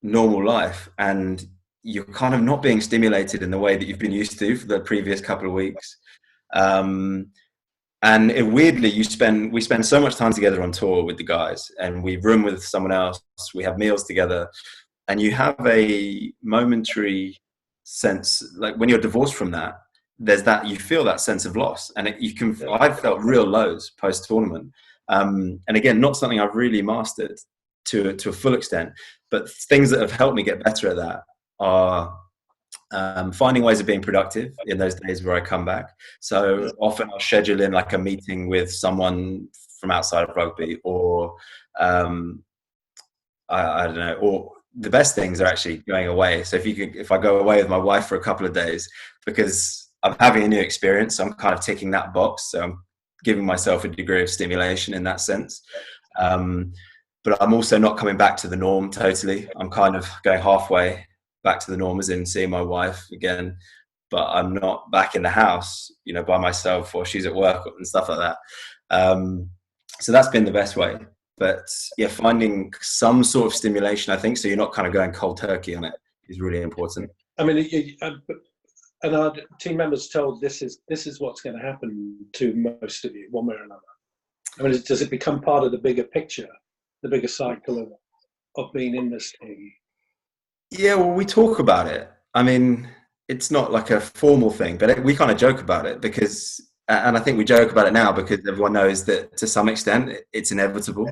normal life and you're kind of not being stimulated in the way that you've been used to for the previous couple of weeks. And weirdly, we spend so much time together on tour with the guys, and we room with someone else, we have meals together, and you have a momentary sense, like when you're divorced from that, there's that, you feel that sense of loss. And I've felt real lows post tournament. And again, not something I've really mastered to a full extent, but things that have helped me get better at that are finding ways of being productive in those days where I come back. So often I'll schedule in like a meeting with someone from outside of rugby, or I don't know, or the best things are actually going away. So if I go away with my wife for a couple of days, because I'm having a new experience, so I'm kind of ticking that box. So I'm giving myself a degree of stimulation in that sense. But I'm also not coming back to the norm totally. I'm kind of going halfway back to the norm, as in seeing my wife again, but I'm not back in the house, by myself, or she's at work and stuff like that. So that's been the best way. But yeah, finding some sort of stimulation, I think, so you're not kind of going cold turkey on it, is really important. I mean, and our team members told this is what's going to happen to most of you, one way or another. I mean, does it become part of the bigger picture, the bigger cycle of being in this team? Yeah, well, we talk about it. I mean, it's not like a formal thing, but we kind of joke about it because, and I think we joke about it now because everyone knows that to some extent it's inevitable.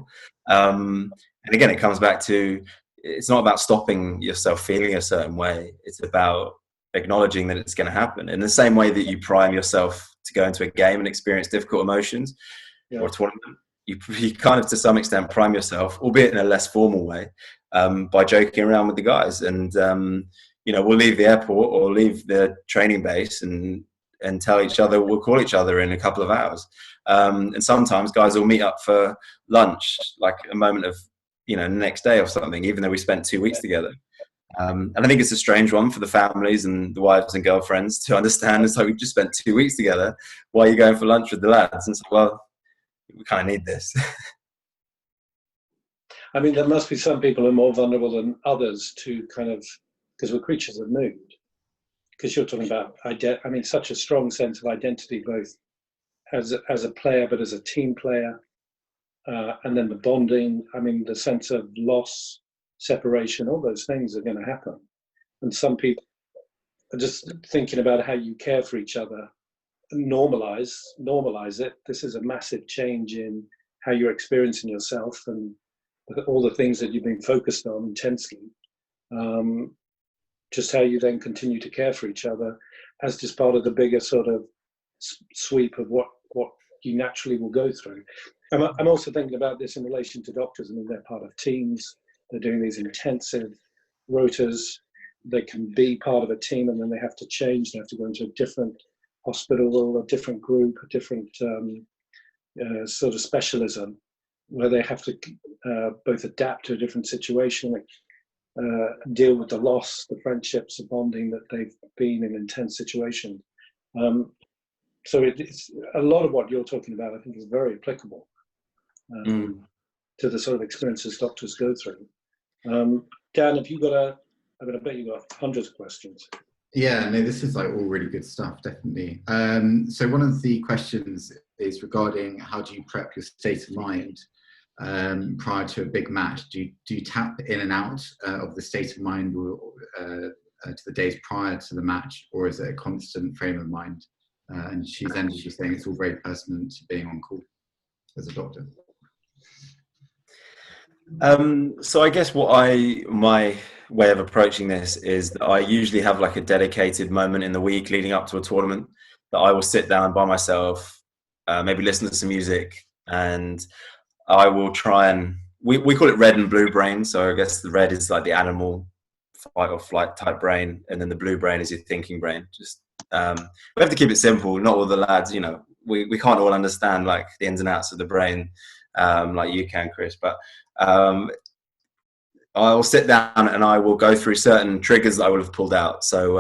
And again, it comes back to, it's not about stopping yourself feeling a certain way. It's about acknowledging that it's going to happen. In the same way that you prime yourself to go into a game and experience difficult emotions or a tournament, you kind of, to some extent, prime yourself, albeit in a less formal way, by joking around with the guys. And, we'll leave the airport or leave the training base and tell each other, we'll call each other in a couple of hours. And sometimes guys will meet up for lunch, like a moment of, the next day or something, even though we spent 2 weeks together. And I think it's a strange one for the families and the wives and girlfriends to understand. It's like, we've just spent 2 weeks together. Why are you going for lunch with the lads? And it's like, well, we kind of need this. I mean, there must be some people who are more vulnerable than others to kind of, because we're creatures of mood. Because you're talking about, such a strong sense of identity, both as a player, but as a team player. And then the bonding, the sense of loss, separation, all those things are going to happen. And some people are just thinking about how you care for each other. Normalize it. This is a massive change in how you're experiencing yourself and all the things that you've been focused on intensely. Just how you then continue to care for each other as just part of the bigger sort of sweep of what you naturally will go through. I'm also thinking about this in relation to doctors. They're part of teams. They're doing these intensive rotas. They can be part of a team and then they have to change. They have to go into a different hospital, a different group, a different sort of specialism, where they have to both adapt to a different situation, deal with the loss, the friendships, the bonding that they've been in intense situations. So it's a lot of what you're talking about, I think, is very applicable to the sort of experiences doctors go through. Dan, have you got I bet you've got hundreds of questions. Yeah, no, this is like all really good stuff, definitely. So one of the questions is regarding how do you prep your state of mind prior to a big match? Do you tap in and out of the state of mind to the days prior to the match, or is it a constant frame of mind? And she's saying it's all very pertinent to being on call as a doctor. So I guess my way of approaching this is that I usually have like a dedicated moment in the week leading up to a tournament that I will sit down by myself, maybe listen to some music, and I will try and we call it red and blue brain. So I guess the red is like the animal fight or flight type brain, and then the blue brain is your thinking brain. Just we have to keep it simple. Not all the lads, we can't all understand like the ins and outs of the brain like you can, Chris, but I'll sit down and I will go through certain triggers that I would have pulled out. So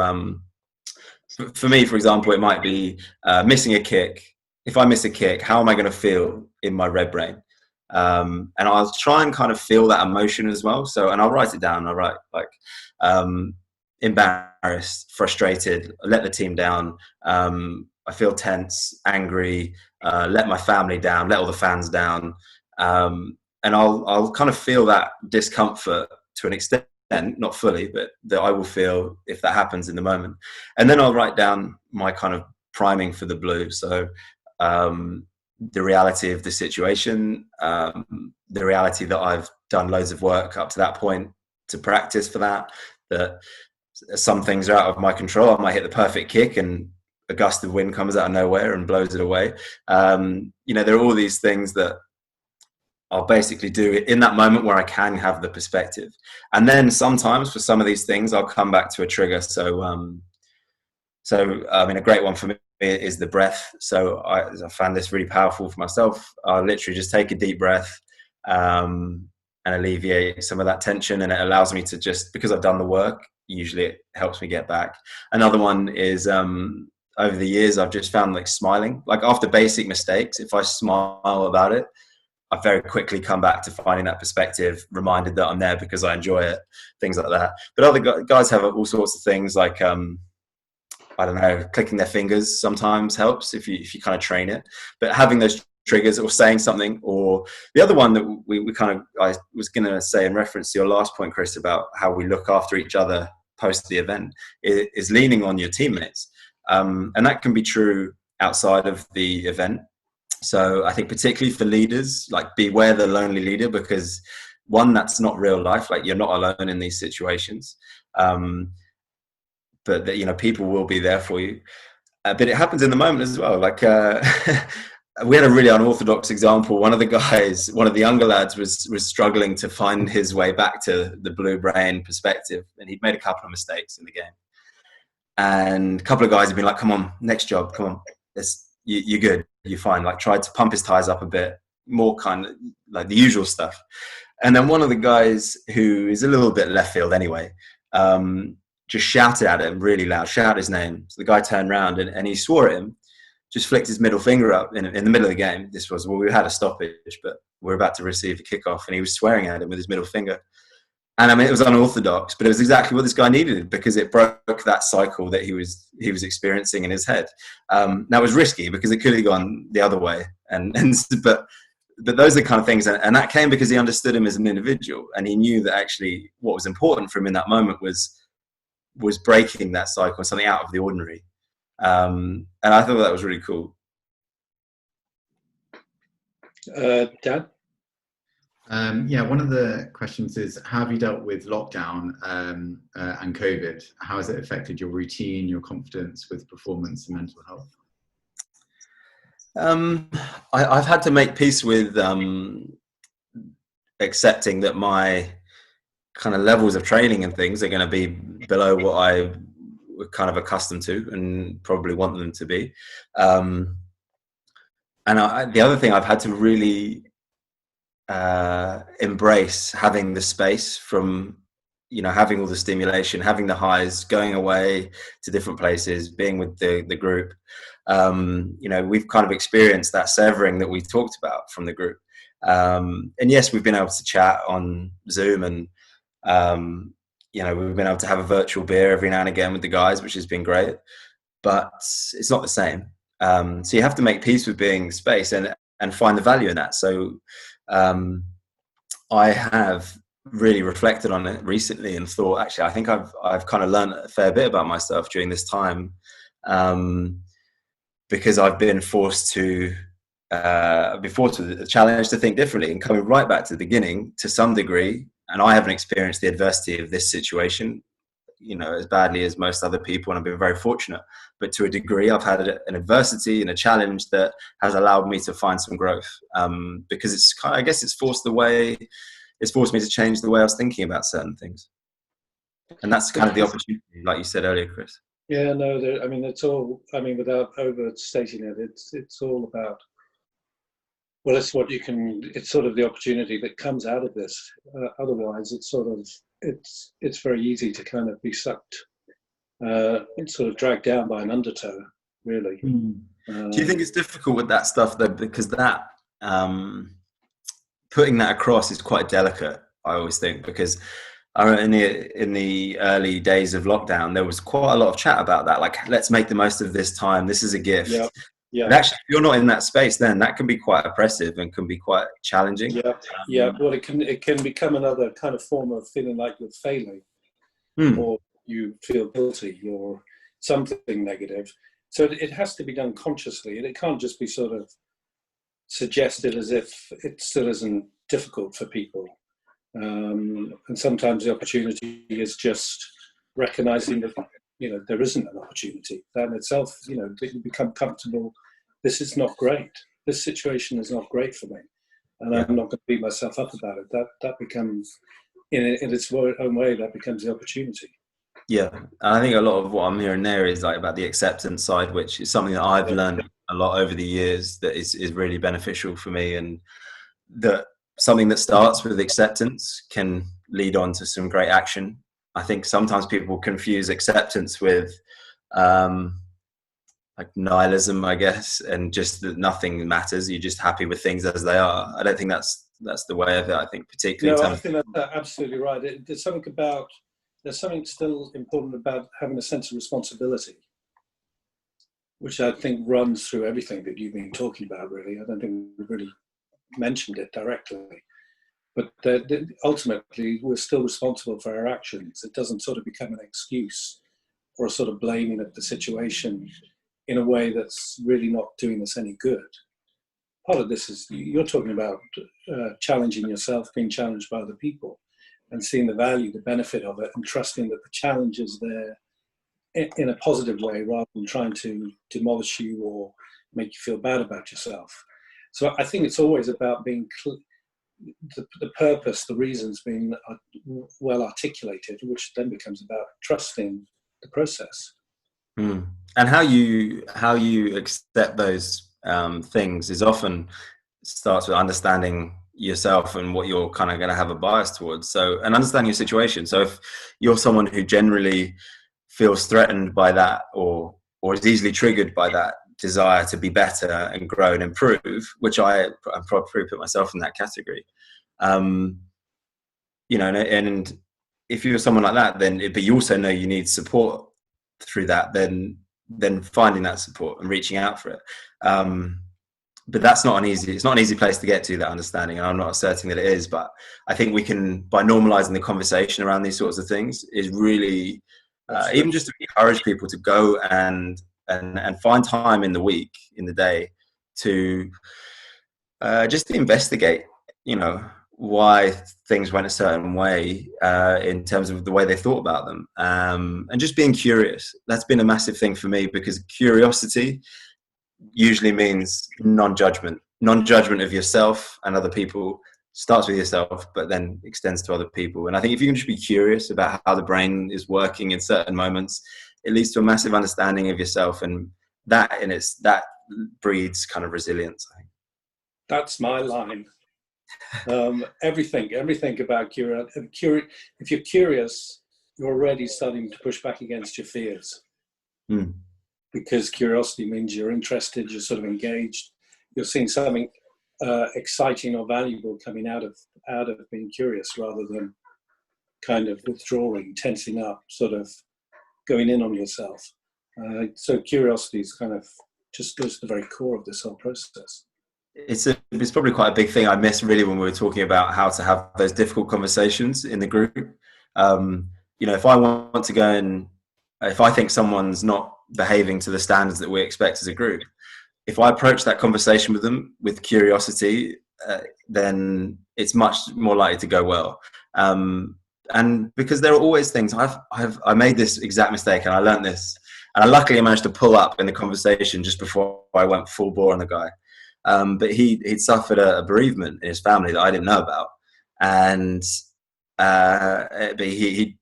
for me, for example, it might be missing a kick. If I miss a kick, how am I going to feel in my red brain? And I'll try and kind of feel that emotion as well. So, and I'll write it down. I'll write like, embarrassed, frustrated, let the team down. I feel tense, angry, let my family down, let all the fans down. And I'll kind of feel that discomfort to an extent, not fully, but that I will feel if that happens in the moment. And then I'll write down my kind of priming for the blue. So the reality of the situation, the reality that I've done loads of work up to that point to practice for that some things are out of my control. I might hit the perfect kick and a gust of wind comes out of nowhere and blows it away. There are all these things that I'll basically do in that moment where I can have the perspective. And then sometimes for some of these things, I'll come back to a trigger. So a great one for me is the breath. So I found this really powerful for myself. I literally just take a deep breath and alleviate some of that tension. And it allows me to just, because I've done the work, usually it helps me get back. Another one is over the years, I've just found like smiling, like after basic mistakes, if I smile about it, I very quickly come back to finding that perspective, reminded that I'm there because I enjoy it, things like that. But other guys have all sorts of things like, I don't know, clicking their fingers sometimes helps if you kind of train it. But having those triggers or saying something, or the other one that I was going to say in reference to your last point, Chris, about how we look after each other post the event is leaning on your teammates. And that can be true outside of the event. So I think particularly for leaders, like beware the lonely leader, because one, that's not real life. Like you're not alone in these situations. But that, people will be there for you. But it happens in the moment as well. Like we had a really unorthodox example. One of the younger lads was struggling to find his way back to the blue brain perspective. And he'd made a couple of mistakes in the game. And a couple of guys had been like, come on, next job, come on. You're good, you're fine. Like tried to pump his tires up a bit, more kind of like the usual stuff. And then one of the guys, who is a little bit left field anyway, just shouted at him really loud, shouted his name. So the guy turned around and he swore at him, just flicked his middle finger up in the middle of the game. This was, we had a stoppage, but we're about to receive a kickoff, and he was swearing at him with his middle finger. And I mean, it was unorthodox, but it was exactly what this guy needed, because it broke that cycle that he was experiencing in his head. That was risky because it could have gone the other way. But those are the kind of things, and that came because he understood him as an individual, and he knew that actually what was important for him in that moment was breaking that cycle, something out of the ordinary. And I thought that was really cool. Dan? One of the questions is, how have you dealt with lockdown and COVID? How has it affected your routine, your confidence with performance and mental health? I've had to make peace with accepting that my kind of levels of training and things are going to be below what I were kind of accustomed to and probably want them to be. And the other thing I've had to really embrace having the space from, having all the stimulation, having the highs, going away to different places, being with the group. We've kind of experienced that severing that we talked about from the group. And yes, we've been able to chat on Zoom, and we've been able to have a virtual beer every now and again with the guys, which has been great, but it's not the same. So you have to make peace with being space and find the value in that. So I have really reflected on it recently and thought, actually, I think I've kind of learned a fair bit about myself during this time, because I've been forced to the challenge to think differently, and coming right back to the beginning to some degree. And I haven't experienced the adversity of this situation, as badly as most other people, and I've been very fortunate. But to a degree, I've had an adversity and a challenge that has allowed me to find some growth, because it's forced me to change the way I was thinking about certain things. And that's kind of the opportunity, like you said earlier, Chris. Yeah, no, it's all, without overstating it, it's all about, well, it's sort of the opportunity that comes out of this. Otherwise, it's very easy to kind of be sucked, it's sort of dragged down by an undertow, really. Do you think it's difficult with that stuff though, because that putting that across is quite delicate, I always think, because in the early days of lockdown, there was quite a lot of chat about that. Like, let's make the most of this time. This is a gift. Yeah. Yeah. And actually, if you're not in that space, then that can be quite oppressive and can be quite challenging. Yeah. Yeah. Well, it can become another kind of form of feeling like you're failing, or you feel guilty, or something negative. So it has to be done consciously, and it can't just be sort of suggested as if it still isn't difficult for people. And sometimes the opportunity is just recognizing that, there isn't an opportunity. That in itself, you become comfortable. This is not great. This situation is not great for me, and I'm not going to beat myself up about it. That becomes, in its own way, that becomes the opportunity. Yeah, and I think a lot of what I'm hearing there is like about the acceptance side, which is something that I've learned a lot over the years that is really beneficial for me, and that something that starts with acceptance can lead on to some great action. I think sometimes people confuse acceptance with like nihilism, I guess, and just that nothing matters. You're just happy with things as they are. I don't think that's the way of it. I think particularly. No, I think that's absolutely right. There's something still important about having a sense of responsibility, which I think runs through everything that you've been talking about, really. I don't think we've really mentioned it directly. But ultimately, we're still responsible for our actions. It doesn't sort of become an excuse or a sort of blaming of the situation in a way that's really not doing us any good. Part of this is, you're talking about challenging yourself, being challenged by other people, and seeing the value, the benefit of it, and trusting that the challenge is there in a positive way rather than trying to demolish you or make you feel bad about yourself. So I think it's always about being the purpose, the reasons being well articulated, which then becomes about trusting the process. And how you accept those things is often starts with understanding yourself and what you're kind of going to have a bias towards. So, and understanding your situation. So if you're someone who generally feels threatened by that or is easily triggered by that desire to be better and grow and improve, which I'm probably put myself in that category, and if you're someone like that, but you also know you need support through that, then finding that support and reaching out for it. But it's not an easy place to get to, that understanding, and I'm not asserting that it is, but I think we can, by normalizing the conversation around these sorts of things, is really even just to encourage people to go and find time in the week, in the day, to just to investigate, why things went a certain way in terms of the way they thought about them, and just being curious. That's been a massive thing for me, because curiosity usually means non-judgment of yourself and other people. Starts with yourself but then extends to other people. And I think if you can just be curious about how the brain is working in certain moments, it leads to a massive understanding of yourself, and that breeds kind of resilience, I think. That's my line. Everything about curiosity. If you're curious, you're already starting to push back against your fears. Because curiosity means you're interested, you're sort of engaged, you're seeing something exciting or valuable coming out of being curious, rather than kind of withdrawing, tensing up, sort of going in on yourself. So curiosity is kind of just goes to the very core of this whole process. It's probably quite a big thing I missed really when we were talking about how to have those difficult conversations in the group. If I want to go and if I think someone's not behaving to the standards that we expect as a group, if I approach that conversation with them with curiosity, then it's much more likely to go well. And because there are always things, I made this exact mistake and I learned this, and I luckily managed to pull up in the conversation just before I went full bore on the guy. But he'd suffered a bereavement in his family that I didn't know about, and but he'd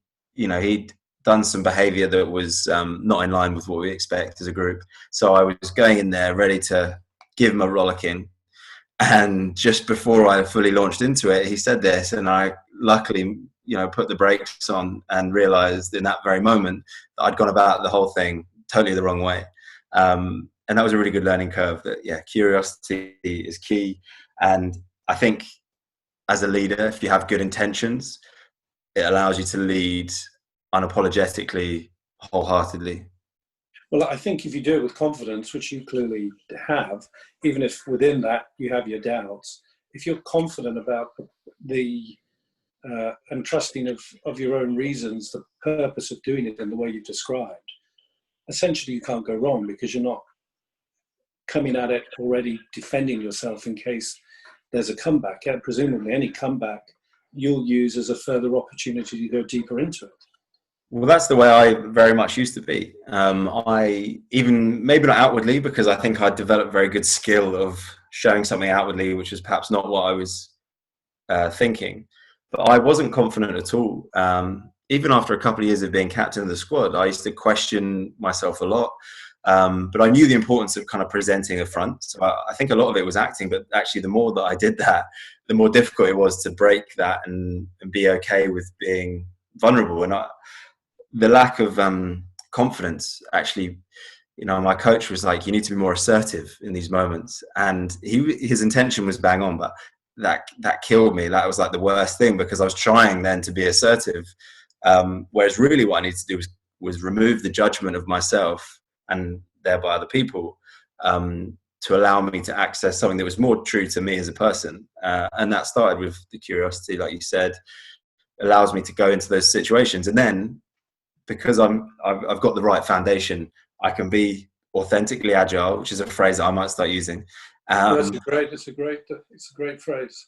done some behaviour that was not in line with what we expect as a group. So I was going in there ready to give him a rollicking, and just before I fully launched into it, he said this, and I luckily put the brakes on and realised in that very moment that I'd gone about the whole thing totally the wrong way. And that was a really good learning curve. That curiosity is key. And I think as a leader, if you have good intentions, it allows you to lead unapologetically, wholeheartedly. Well, I think if you do it with confidence, which you clearly have, even if within that you have your doubts, if you're confident about the and trusting of your own reasons, the purpose of doing it in the way you've described, essentially you can't go wrong, because you're not coming at it already defending yourself in case there's a comeback. And presumably any comeback you'll use as a further opportunity to go deeper into it. Well, that's the way I very much used to be. I even, maybe not outwardly, because I think I developed very good skill of showing something outwardly, which is perhaps not what I was thinking. But I wasn't confident at all. Even after a couple of years of being captain of the squad, I used to question myself a lot. But I knew the importance of kind of presenting a front. So I think a lot of it was acting, but actually the more that I did that, the more difficult it was to break that and be okay with being vulnerable. And the lack of confidence, actually, you know, my coach was like, you need to be more assertive in these moments. And his intention was bang on, but that killed me. That was like the worst thing, because I was trying then to be assertive. Whereas really what I needed to do was remove the judgment of myself and thereby other people, to allow me to access something that was more true to me as a person. And that started with the curiosity, like you said, allows me to go into those situations. And then, because I've got the right foundation, I can be authentically agile, which is a phrase that I might start using. It's a great phrase.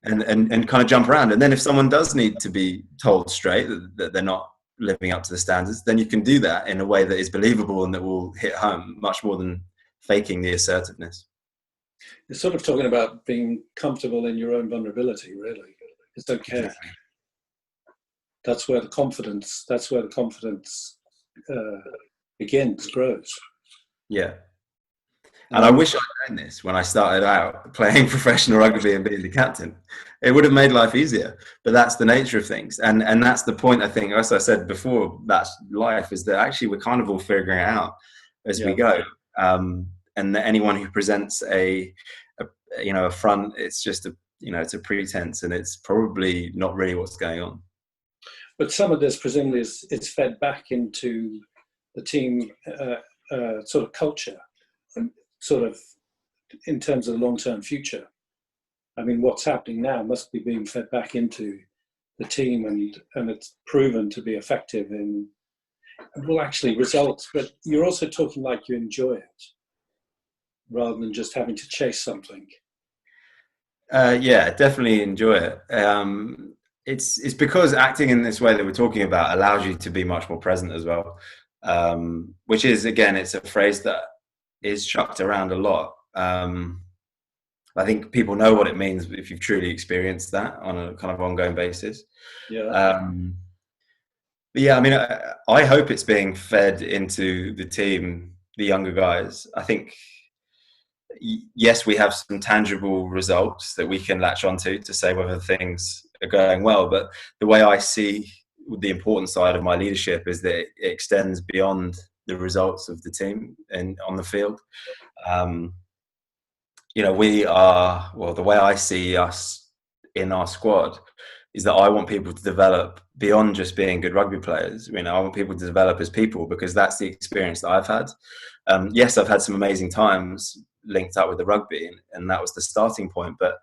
And kind of jump around. And then if someone does need to be told straight that they're not living up to the standards, then you can do that in a way that is believable and that will hit home much more than faking the assertiveness. You're sort of talking about being comfortable in your own vulnerability, really. It's okay. Exactly. That's where the confidence begins, grows. Yeah. And I wish I'd known this when I started out playing professional rugby and being the captain. It would have made life easier, but that's the nature of things. And that's the point, I think, as I said before, that's life, is that actually we're kind of all figuring it out as we go. And that anyone who presents a front, it's just it's a pretense, and it's probably not really what's going on. But some of this presumably is fed back into the team sort of culture, sort of in terms of the long-term future. I mean, what's happening now must be being fed back into the team, and it's proven to be effective in, well, actually results, but you're also talking like you enjoy it rather than just having to chase something. Yeah, definitely enjoy it. It's because acting in this way that we're talking about allows you to be much more present as well, which is, again, it's a phrase that is chucked around a lot. I think people know what it means if you've truly experienced that on a kind of ongoing basis. Yeah. But yeah, I mean, I hope it's being fed into the team, the younger guys. I think, yes, we have some tangible results that we can latch onto to say whether things are going well. But the way I see the important side of my leadership is that it extends beyond the results of the team and on the field. We are, well, the way I see us in our squad is that I want people to develop beyond just being good rugby players. I want people to develop as people, because that's the experience that I've had. Yes, I've had some amazing times linked up with the rugby, and that was the starting point. But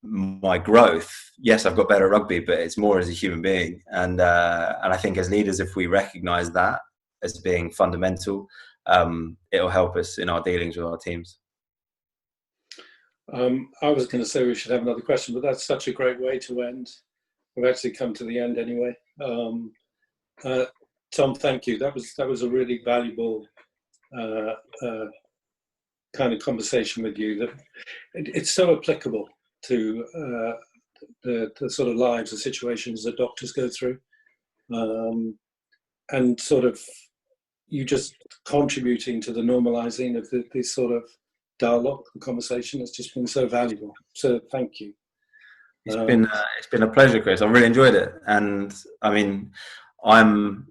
my growth, yes, I've got better at rugby, but it's more as a human being. And I think as leaders, if we recognise that as being fundamental, it'll help us in our dealings with our teams. I was going to say we should have another question, but that's such a great way to end. We've actually come to the end anyway. Tom, thank you. That was a really valuable kind of conversation with you. That it's so applicable to the sort of lives and situations that doctors go through, and sort of you just contributing to the normalizing of this sort of dialogue and conversation has just been so valuable. So thank you. It's been a pleasure, Chris. I've really enjoyed it. And I mean, I'm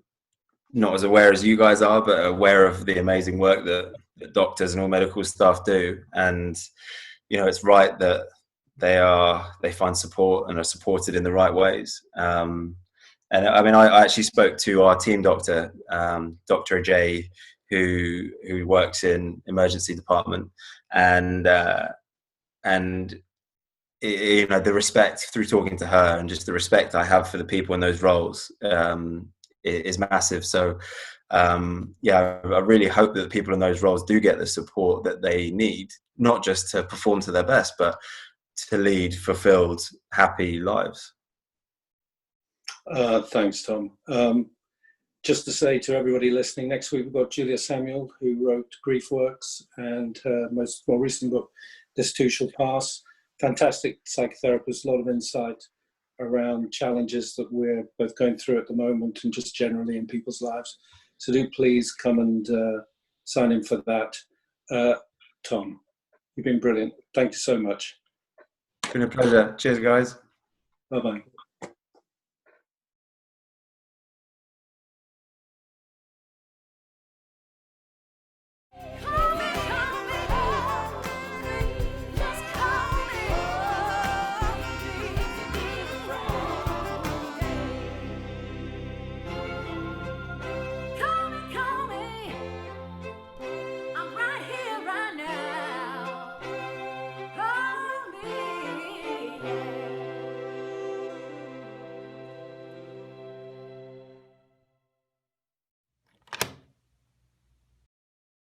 not as aware as you guys are, but aware of the amazing work that doctors and all medical staff do. And, it's right that they find support and are supported in the right ways. And I mean, I actually spoke to our team doctor, Dr. Ajay, who works in emergency department, and you know, the respect through talking to her, and just the respect I have for the people in those roles is massive. So yeah, I really hope that the people in those roles do get the support that they need, not just to perform to their best, but to lead fulfilled, happy lives. Thanks, Tom. Just to say to everybody listening, next week we've got Julia Samuel, who wrote Grief Works and her more recent book, This Too Shall Pass. Fantastic psychotherapist, a lot of insight around challenges that we're both going through at the moment and just generally in people's lives. So do please come and sign in for that. Tom, you've been brilliant. Thank you so much. It's been a pleasure. Cheers, guys. Bye-bye.